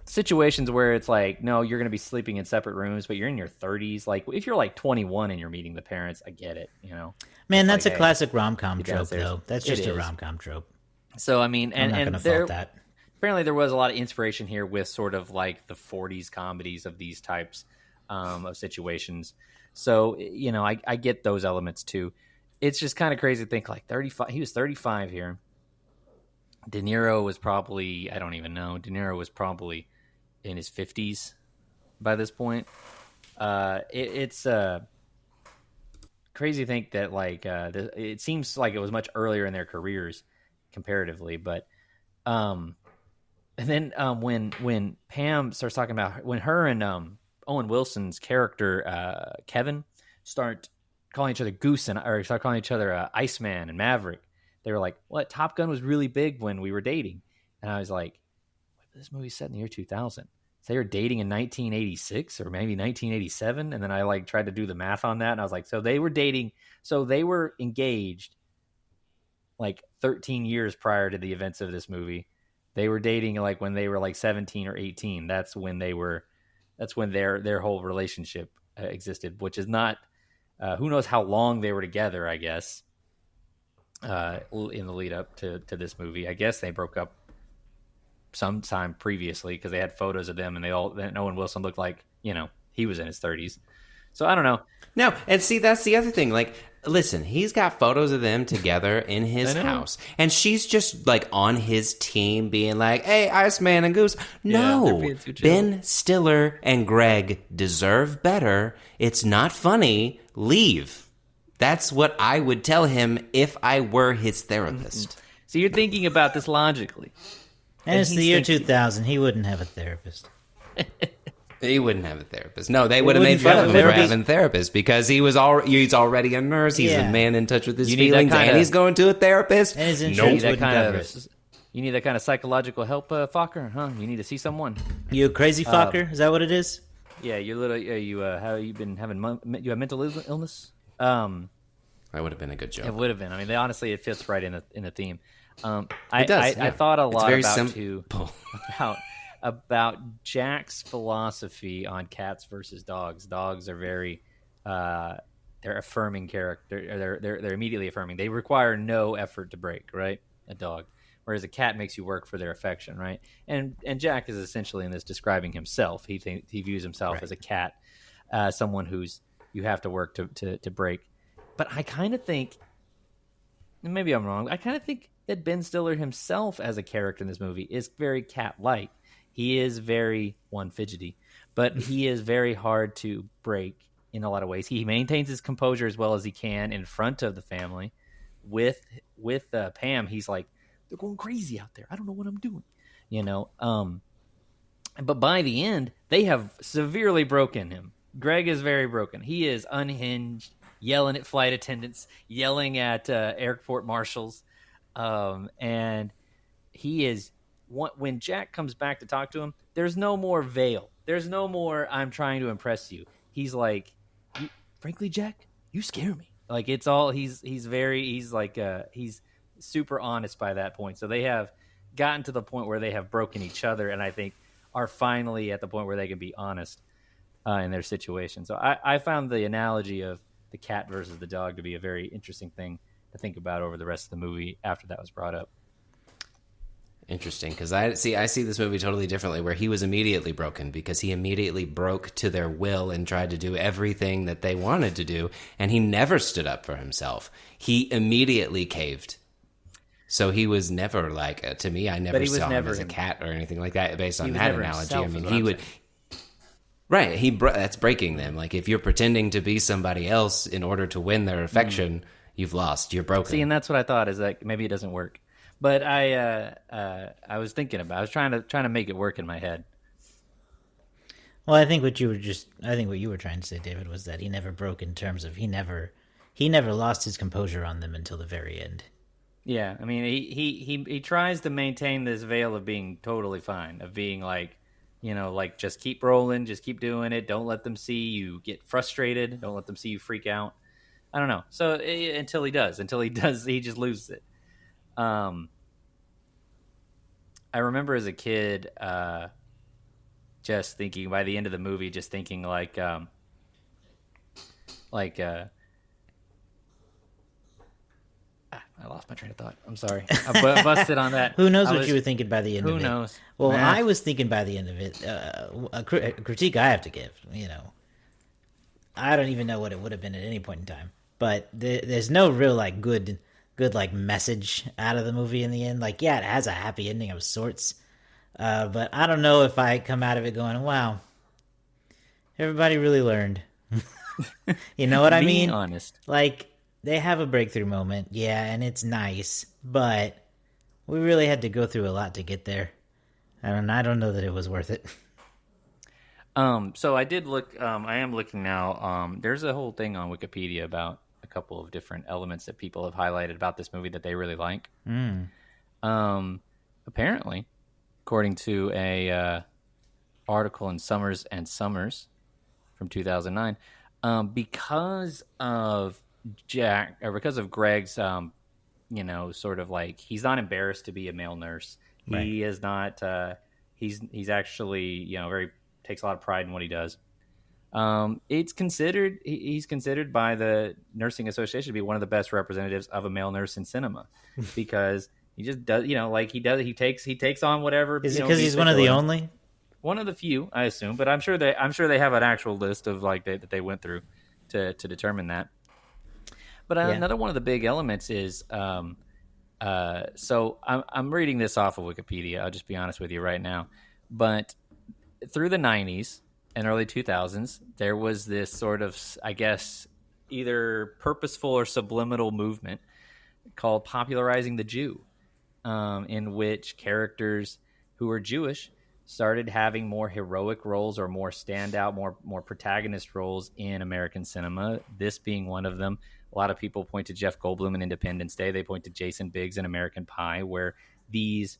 situations where it's like, no, you're going to be sleeping in separate rooms, but you're in your 30s. Like if you're like 21 and you're meeting the parents, I get it, Man, it's that's a classic rom-com trope, downstairs. though. That's just a rom-com trope. So, I mean, I'm not going to fault that. Apparently there was a lot of inspiration here with sort of like the 40s comedies of these types of situations. So, I get those elements too. It's just kind of crazy to think like 35. He was 35 here. De Niro was probably, I don't even know. De Niro was probably in his 50s by this point. It's crazy to think that like it seems like it was much earlier in their careers comparatively, but and then when Pam starts talking about when her and Owen Wilson's character Kevin start calling each other Goose or start calling each other Iceman and Maverick, they were like, "What? Top Gun was really big when we were dating," and I was like, "This movie's set in the year 2000." So they were dating in 1986 or maybe 1987, and then I like tried to do the math on that, and I was like, so they were dating, so they were engaged like 13 years prior to the events of this movie. They were dating like when they were like 17 or 18. That's when their whole relationship existed, which is not, who knows how long they were together, I guess, in the lead up to this movie. I guess they broke up sometime previously because they had photos of them and Owen Wilson looked like, he was in his 30s. So I don't know. No, and see, that's the other thing. Like, listen, he's got photos of them together in his house, and she's just like on his team being like, hey, Iceman and Goose. No, Ben Stiller and Greg deserve better. It's not funny. Leave. That's what I would tell him if I were his therapist. Mm-hmm. So you're thinking about this logically. And it's the year 2000. He wouldn't have a therapist. He wouldn't have a therapist. No, they would have made fun of him for having a therapist because he's already a nurse. He's a man in touch with his feelings, and he's going to a therapist. And his insurance wouldn't cover it. You need that kind of psychological help, Fokker, huh? You need to see someone. You a crazy Fokker? Is that what it is? Yeah, you're little. How you been having? You have mental illness? I That would have been a good joke. It would have been. I mean, honestly, it fits right in the theme. It does. I thought a It's lot very about simple. about Jack's philosophy on cats versus dogs. Dogs are very they're affirming character. They're immediately affirming. They require no effort to break, right? A dog, whereas a cat makes you work for their affection, right? And Jack is essentially in this describing himself. He views himself as a cat, someone who's you have to work to break. But I kind of think, and maybe I'm wrong, I kind of think that Ben Stiller himself as a character in this movie is very cat-like. He is very, fidgety, but he is very hard to break in a lot of ways. He maintains his composure as well as he can in front of the family. With Pam, he's like, they're going crazy out there. I don't know what I'm doing, you know. But by the end, they have severely broken him. Greg is very broken. He is unhinged, yelling at flight attendants, yelling at airport marshals, and he is. When Jack comes back to talk to him, there's no more veil. There's no more I'm trying to impress you. He's like, frankly, Jack, you scare me. Like it's all he's super honest by that point. So they have gotten to the point where they have broken each other, and I think are finally at the point where they can be honest in their situation. So I found the analogy of the cat versus the dog to be a very interesting thing to think about over the rest of the movie after that was brought up. Interesting, because I see this movie totally differently, where he was immediately broken because he immediately broke to their will and tried to do everything that they wanted to do, and he never stood up for himself. He immediately caved. So he was never like, to me, I never saw him as a cat or anything like that based on that analogy. I mean, he would... Right, that's breaking them. Like, if you're pretending to be somebody else in order to win their affection, you've lost. You're broken. See, and that's what I thought, is that maybe it doesn't work. But I was thinking about. I was trying to make it work in my head. Well, I think what you were trying to say, David, was that he never broke in terms of he never lost his composure on them until the very end. Yeah, I mean, he tries to maintain this veil of being totally fine, of being like, you know, like just keep rolling, just keep doing it. Don't let them see you get frustrated. Don't let them see you freak out. I don't know. So until he does, he just loses it. I remember as a kid, just thinking by the end of the movie, just thinking like I lost my train of thought. I'm sorry. I busted on that. Who knows what you were thinking by the end of it? Who knows? Well, I was thinking by the end of it, a critique I have to give, you know, I don't even know what it would have been at any point in time, but there's no real like good like message out of the movie in the end. Like, yeah, it has a happy ending of sorts, but I don't know if I come out of it going, wow, everybody really learned. You know what I mean? Being honest. Like, they have a breakthrough moment, yeah, and it's nice, but we really had to go through a lot to get there, and I don't know that it was worth it. So I did look. I am looking now. There's a whole thing on Wikipedia about a couple of different elements that people have highlighted about this movie that they really like. Apparently, according to a article in Summers and Summers from 2009, because of Jack, or because of Greg's, you know, sort of like, he's not embarrassed to be a male nurse. Right. He is not. He's actually, you know, takes a lot of pride in what he does. He's considered by the Nursing Association to be one of the best representatives of a male nurse in cinema, because he just does, you know, like he takes on whatever. Is it because he's one of the only? One of the few, I assume, but I'm sure they have an actual list of like that they went through to determine that. But another one of the big elements is, so I'm reading this off of Wikipedia. I'll just be honest with you right now, but through the 90s and early 2000s, there was this sort of, I guess, either purposeful or subliminal movement called popularizing the Jew, in which characters who were Jewish started having more heroic roles or more standout, more protagonist roles in American cinema, this being one of them. A lot of people point to Jeff Goldblum in Independence Day. They point to Jason Biggs in American Pie, where these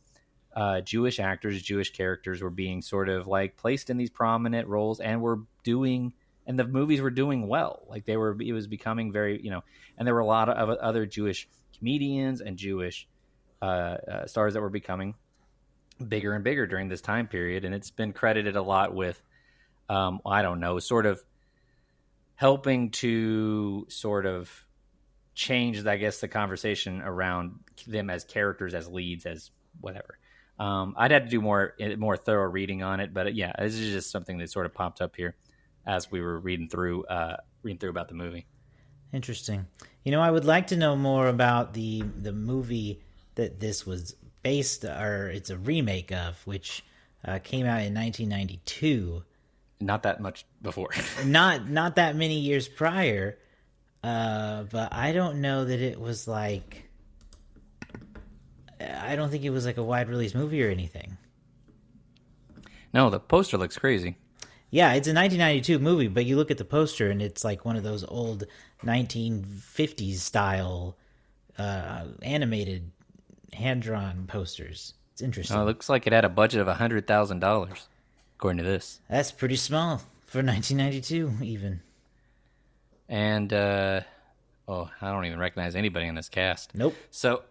Jewish actors, Jewish characters were being sort of like placed in these prominent roles and were doing and the movies were doing well. Like it was becoming very, and there were a lot of other Jewish comedians and Jewish stars that were becoming bigger and bigger during this time period. And it's been credited a lot with, I don't know, sort of helping to sort of change, I guess, the conversation around them as characters, as leads, as whatever. I'd have to do more thorough reading on it, but yeah, this is just something that sort of popped up here as we were reading through about the movie. Interesting. I would like to know more about the movie that this was based, or it's a remake of, which came out in 1992. Not that much before. not that many years prior, but I don't know that it was like. I don't think it was like a wide release movie or anything. No, the poster looks crazy. Yeah, it's a 1992 movie, but you look at the poster and it's like one of those old 1950s style animated hand-drawn posters. It's interesting. Oh, it looks like it had a budget of $100,000, according to this. That's pretty small for 1992, even. And, I don't even recognize anybody in this cast. Nope. So...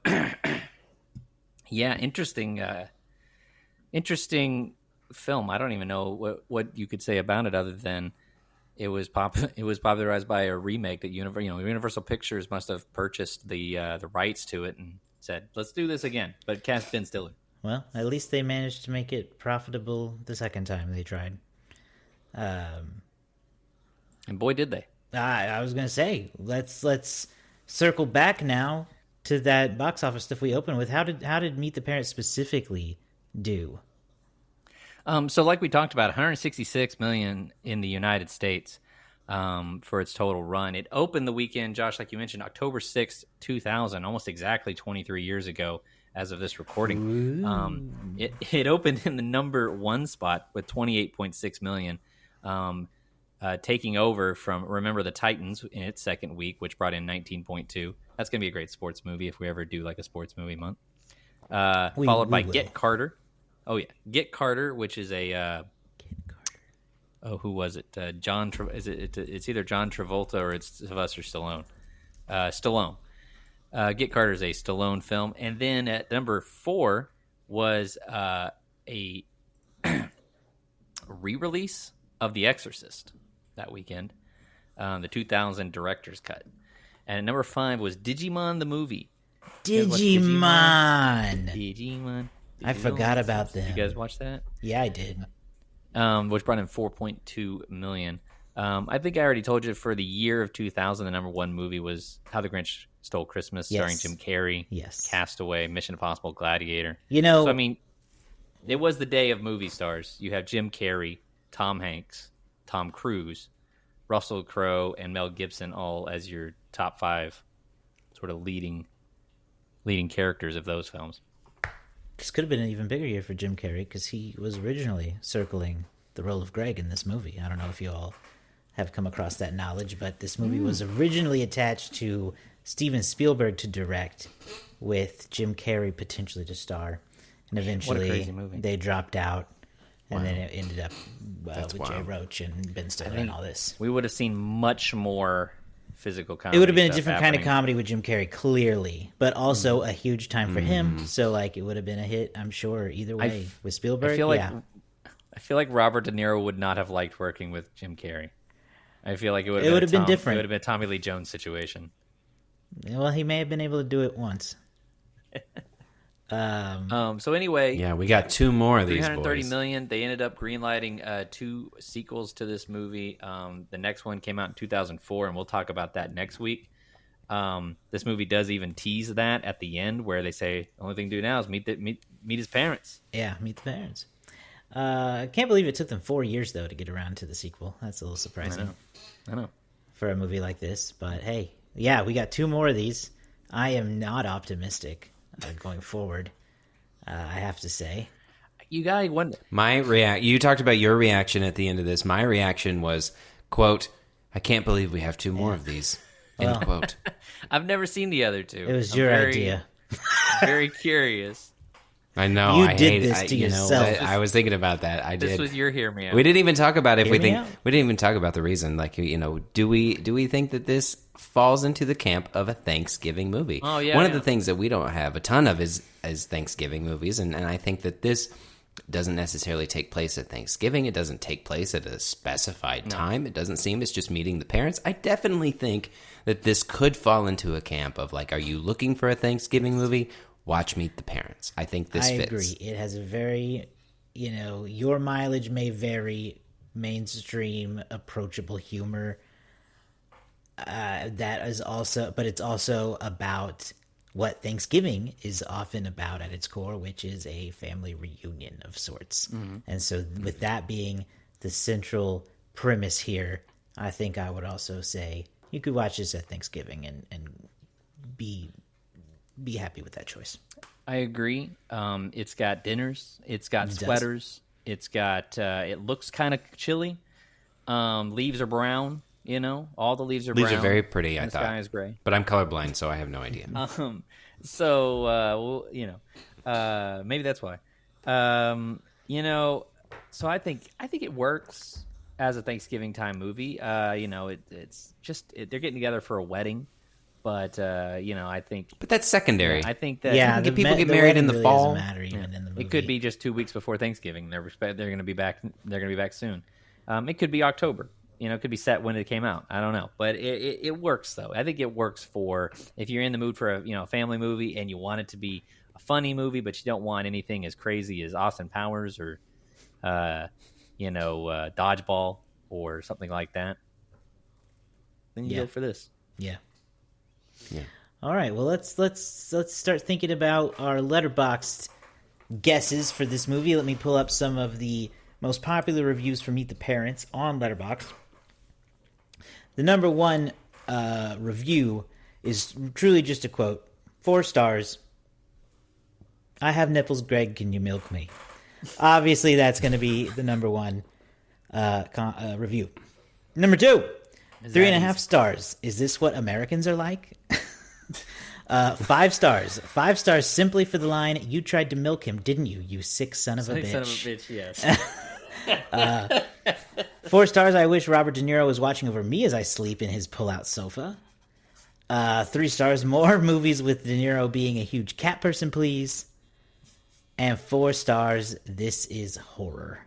Yeah, interesting film. I don't even know what you could say about it other than it was popularized by a remake that Universal Pictures must have purchased the rights to it and said, "Let's do this again." But cast Ben Stiller. Well, at least they managed to make it profitable the second time they tried. And boy, did they! I was going to say, let's circle back now to that box office stuff we opened with. How did Meet the Parents specifically do? So like we talked about, 166 million in the United States for its total run. It opened the weekend, Josh, like you mentioned, October 6th, 2000, almost exactly 23 years ago as of this recording. It opened in the number 1 spot with 28.6 million, taking over from Remember the Titans in its second week, which brought in 19.2. That's going to be a great sports movie if we ever do like a sports movie month. Followed by Get Carter. Oh, yeah. Get Carter, which is a... who was it? John. It's either John Travolta or it's Sylvester Stallone. Stallone. Get Carter is a Stallone film. And then at number 4 was a re-release of The Exorcist that weekend. The 2000 director's cut. And at number 5 was Digimon the movie. Digimon. Did I forgot about them. You guys watch that? Yeah, I did. Which brought in 4.2 million. I think I already told you for the year of 2000, the number 1 movie was How the Grinch Stole Christmas, starring Jim Carrey. Yes. Castaway, Mission Impossible, Gladiator. So I mean, it was the day of movie stars. You have Jim Carrey, Tom Hanks, Tom Cruise, Russell Crowe, and Mel Gibson all as your top 5 sort of leading characters of those films. This could have been an even bigger year for Jim Carrey because he was originally circling the role of Greg in this movie. I don't know if you all have come across that knowledge, but this movie was originally attached to Steven Spielberg to direct, with Jim Carrey potentially to star. And eventually they dropped out, and then it ended up with Jay Roach and Ben Stiller and all this. We would have seen much more physical comedy. It would have been a different kind of comedy with Jim Carrey, clearly, but also a huge time for him. So, it would have been a hit, I'm sure, either way. With Spielberg, I feel like Robert De Niro would not have liked working with Jim Carrey. I feel like it would have been different. It would have been a Tommy Lee Jones situation. Well, he may have been able to do it once. So anyway, yeah, we got 2 more of these. 330 boys. million. They ended up greenlighting 2 sequels to this movie. The next one came out in 2004, and we'll talk about that next week. This movie does even tease that at the end, where they say the only thing to do now is meet his parents. Yeah, meet the parents. I can't believe it took them 4 years though to get around to the sequel. That's a little surprising. I know. For a movie like this, but hey, yeah, we got 2 more of these. I am not optimistic going forward. I have to say, you got one. You talked about your reaction at the end of this. My reaction was, "quote I can't believe we have 2 more of these." End quote. I've never seen the other 2. It was your idea. Very curious. I know. You I did hate this it. to You yourself. know, I was thinking about that. I This did. was your hear me out. We didn't even talk about if we Hear me think out. we didn't even talk about the reason. Like, you know, do we think that this falls into the camp of a Thanksgiving movie? Oh, yeah, One of yeah. the things that we don't have a ton of is Thanksgiving movies, and I think that this doesn't necessarily take place at Thanksgiving. It doesn't take place at a specified time. It doesn't seem it's just meeting the parents. I definitely think that this could fall into a camp of like, are you looking for a Thanksgiving movie? Watch Meet the Parents. I think this I fits. agree. It has a very, your mileage may vary, mainstream, approachable humor. That is also, but it's also about what Thanksgiving is often about at its core, which is a family reunion of sorts. And so, with that being the central premise here, I think I would also say you could watch this at Thanksgiving and be happy with that choice. I agree. It's got dinners. It's got sweaters. It's got. It looks kind of chilly. Leaves are brown. You know, all the leaves are brown. Leaves are very pretty, I the thought. sky is gray. But I'm colorblind, so I have no idea. So well, maybe that's why. So I think it works as a Thanksgiving time movie. It's just they're getting together for a wedding, but I think. But that's secondary. I think that people get married in the really fall. doesn't matter even in the movie. it could be just 2 weeks before Thanksgiving. They're going to be back. They're going to be back soon. It could be October. It could be set when it came out. I don't know, but it works though. I think it works for if you're in the mood for a family movie and you want it to be a funny movie, but you don't want anything as crazy as Austin Powers or Dodgeball or something like that. Then you go for this. Yeah. All right. Well, let's start thinking about our letterboxd guesses for this movie. Let me pull up some of the most popular reviews for Meet the Parents on Letterboxd. The number one review is truly just a quote. 4 stars. I have nipples, Greg. Can you milk me? Obviously, that's going to be the number one review. Number 2, 3.5 stars. Is this what Americans are like? 5 stars. 5 stars simply for the line, "You tried to milk him, didn't you, you sick son of a bitch?" Son of a bitch, yes. 4 stars. I wish Robert De Niro was watching over me as I sleep in his pull-out sofa. 3 stars. More movies with De Niro being a huge cat person, please. And 4 stars. This is horror.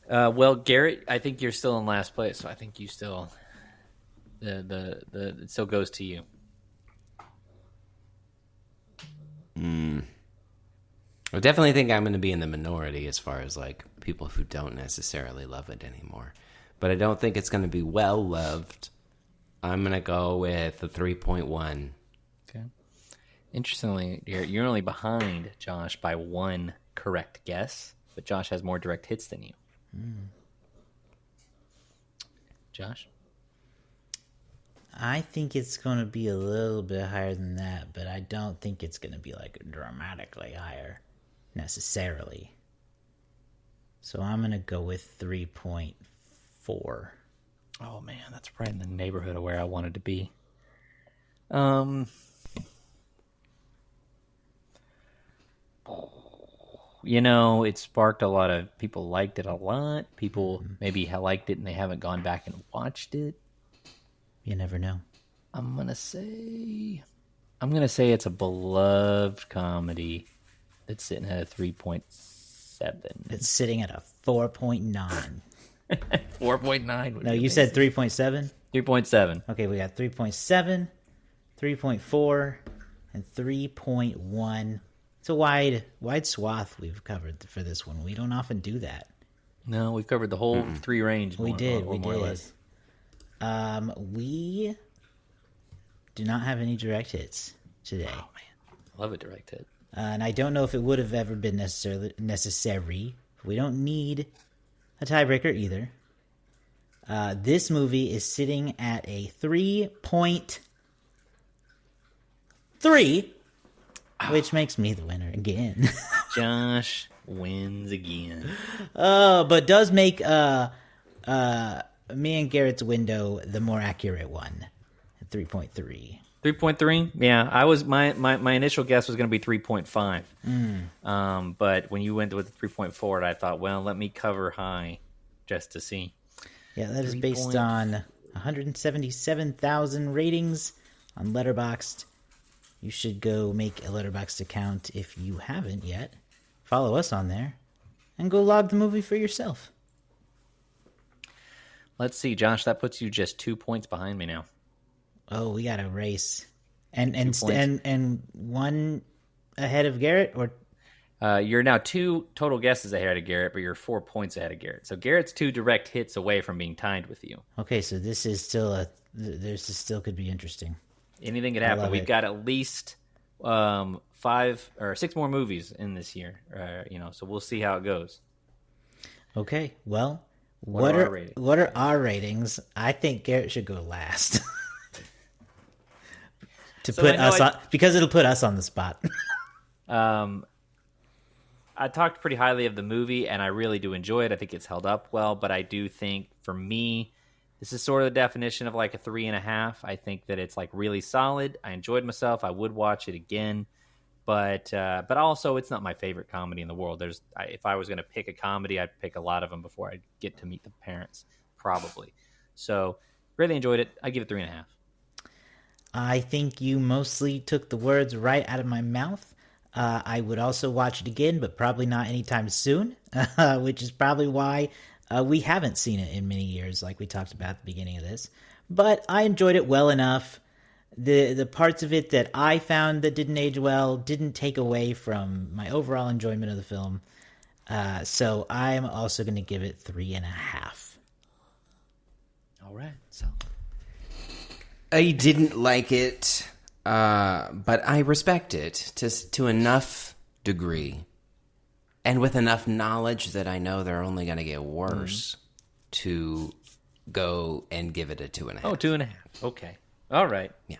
Well, Garrett, I think you're still in last place, so I think you still it still goes to you. I definitely think I'm going to be in the minority as far as like people who don't necessarily love it anymore. But I don't think it's going to be well loved. I'm going to go with a 3.1. Okay. Interestingly, you're only behind Josh by 1 correct guess, but Josh has more direct hits than you. Josh? I think it's going to be a little bit higher than that, but I don't think it's going to be like dramatically higher necessarily. So I'm going to go with 3.4. Oh man, that's right in the neighborhood of where I wanted to be. It sparked a lot of people liked it a lot. People maybe liked it and they haven't gone back and watched it. You never know. I'm gonna say it's a beloved comedy that's sitting at a 3.7. It's sitting at a 4.9. 4.9. No, you said 3.7? 3.7. Okay, we got 3.7, 3.4, and 3.1. It's a wide swath we've covered for this one. We don't often do that. No, we've covered the whole 3 range. We did. more or less. We do not have any direct hits today. Oh man, I love a direct hit. And I don't know if it would have ever been necessary. We don't need a tiebreaker either. This movie is sitting at a 3.3, which makes me the winner again. Josh wins again. But does make me and Garrett's window the more accurate one. 3.3. 3.3? Yeah, I was my initial guess was going to be 3.5. But when you went with 3.4, I thought, well, let me cover high just to see. Yeah, that is based on 177,000 ratings on Letterboxd. You should go make a Letterboxd account if you haven't yet. Follow us on there and go log the movie for yourself. Let's see, Josh, that puts you just 2 points behind me now. Oh, we got a race. And one ahead of Garrett, or you're now 2 total guesses ahead of Garrett, but you're 4 points ahead of Garrett. So Garrett's 2 direct hits away from being tied with you. okay, so this is still still could be interesting. Anything could happen. We've got at least 5 or 6 more movies in this year. So we'll see how it goes. Okay, well, What are our ratings? I think Garrett should go last. Because it'll put us on the spot. I talked pretty highly of the movie, and I really do enjoy it. I think it's held up well, but I do think, for me, this is sort of the definition of like a 3.5. I think that it's like really solid. I enjoyed myself. I would watch it again, but also it's not my favorite comedy in the world. If I was going to pick a comedy, I'd pick a lot of them before I'd get to Meet the Parents, probably. So really enjoyed it. I give it 3.5. I think you mostly took the words right out of my mouth. I would also watch it again, but probably not anytime soon, which is probably why we haven't seen it in many years, like we talked about at the beginning of this. But I enjoyed it well enough. The parts of it that I found that didn't age well didn't take away from my overall enjoyment of the film. So I'm also going to give it 3.5. All right. So I didn't like it, but I respect it to enough degree, and with enough knowledge that I know they're only going to get worse, to go and give it a 2.5. Oh, 2.5. Okay. All right. Yeah.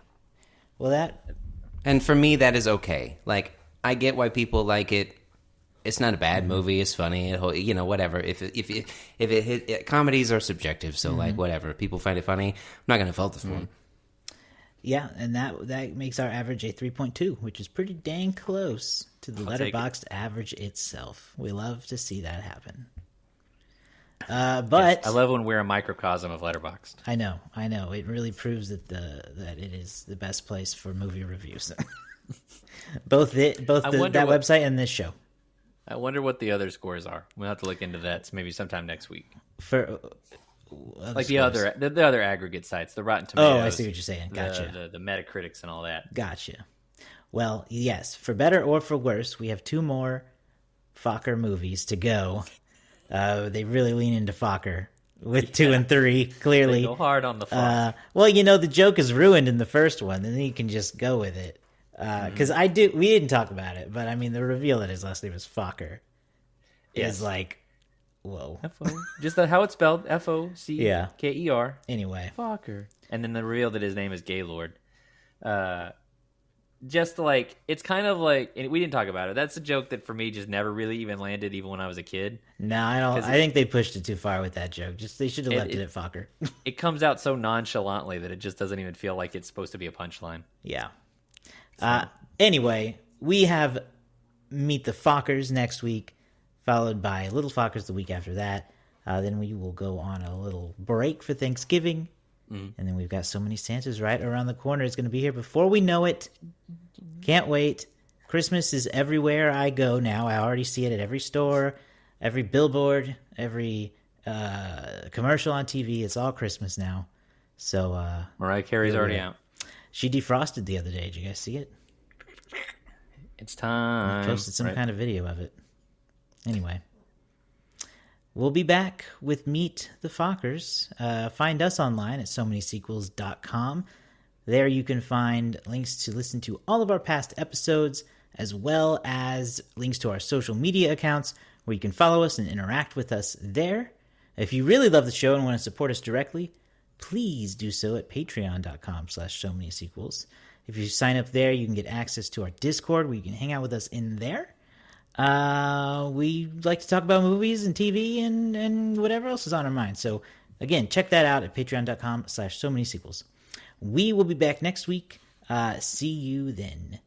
Well, and for me, that is okay. Like, I get why people like it. It's not a bad movie. It's funny. Whatever. If it hit, comedies are subjective, so like whatever. If people find it funny, I'm not going to fault it for them. Yeah, and that makes our average a 3.2, which is pretty dang close to the Letterboxd average itself. We love to see that happen. But yes, I love when we're a microcosm of Letterboxd. I know. It really proves that it is the best place for movie reviews. both that website and this show. I wonder what the other scores are. We'll have to look into that maybe sometime next week. For like the other aggregate sites, the Rotten Tomatoes. Oh, I see what you're saying. Gotcha. The Metacritics and all that. Gotcha. Well, yes, for better or for worse, we have 2 more Fokker movies to go. They really lean into Fokker with 2 and 3, clearly. They go hard on the Fokker. Well, the joke is ruined in the first one, and then you can just go with it. Because we didn't talk about it, but I mean, the reveal that his last name is Fokker is like, whoa. F-O. Just how it's spelled, F-O-C-K-E-R. Anyway. Fokker. And then the reveal that his name is Gaylord. Just like, it's kind of like, and we didn't talk about it. That's a joke that for me just never really even landed, even when I was a kid. No, I don't. I think they pushed it too far with that joke. They should have left it at Fokker. It comes out so nonchalantly that it just doesn't even feel like it's supposed to be a punchline. Yeah. Anyway, we have Meet the Fockers next week, followed by Little Fockers the week after that. Then we will go on a little break for Thanksgiving. And then we've got So Many Santas right around the corner. It's going to be here before we know it. Can't wait. Christmas is everywhere I go now. I already see it at every store, every billboard, every commercial on TV. It's all Christmas now. So Mariah Carey's already out. She defrosted the other day. Did you guys see it? It's time. I posted some kind of video of it. Anyway. We'll be back with Meet the Fockers. Find us online at somanysequels.com. There you can find links to listen to all of our past episodes, as well as links to our social media accounts, where you can follow us and interact with us there. If you really love the show and want to support us directly, please do so at patreon.com/somanysequels. If you sign up there, you can get access to our Discord, where you can hang out with us in there. We like to talk about movies and TV and whatever else is on our mind. So again, check that out at patreon.com/somanysequels. We will be back next week. See you then.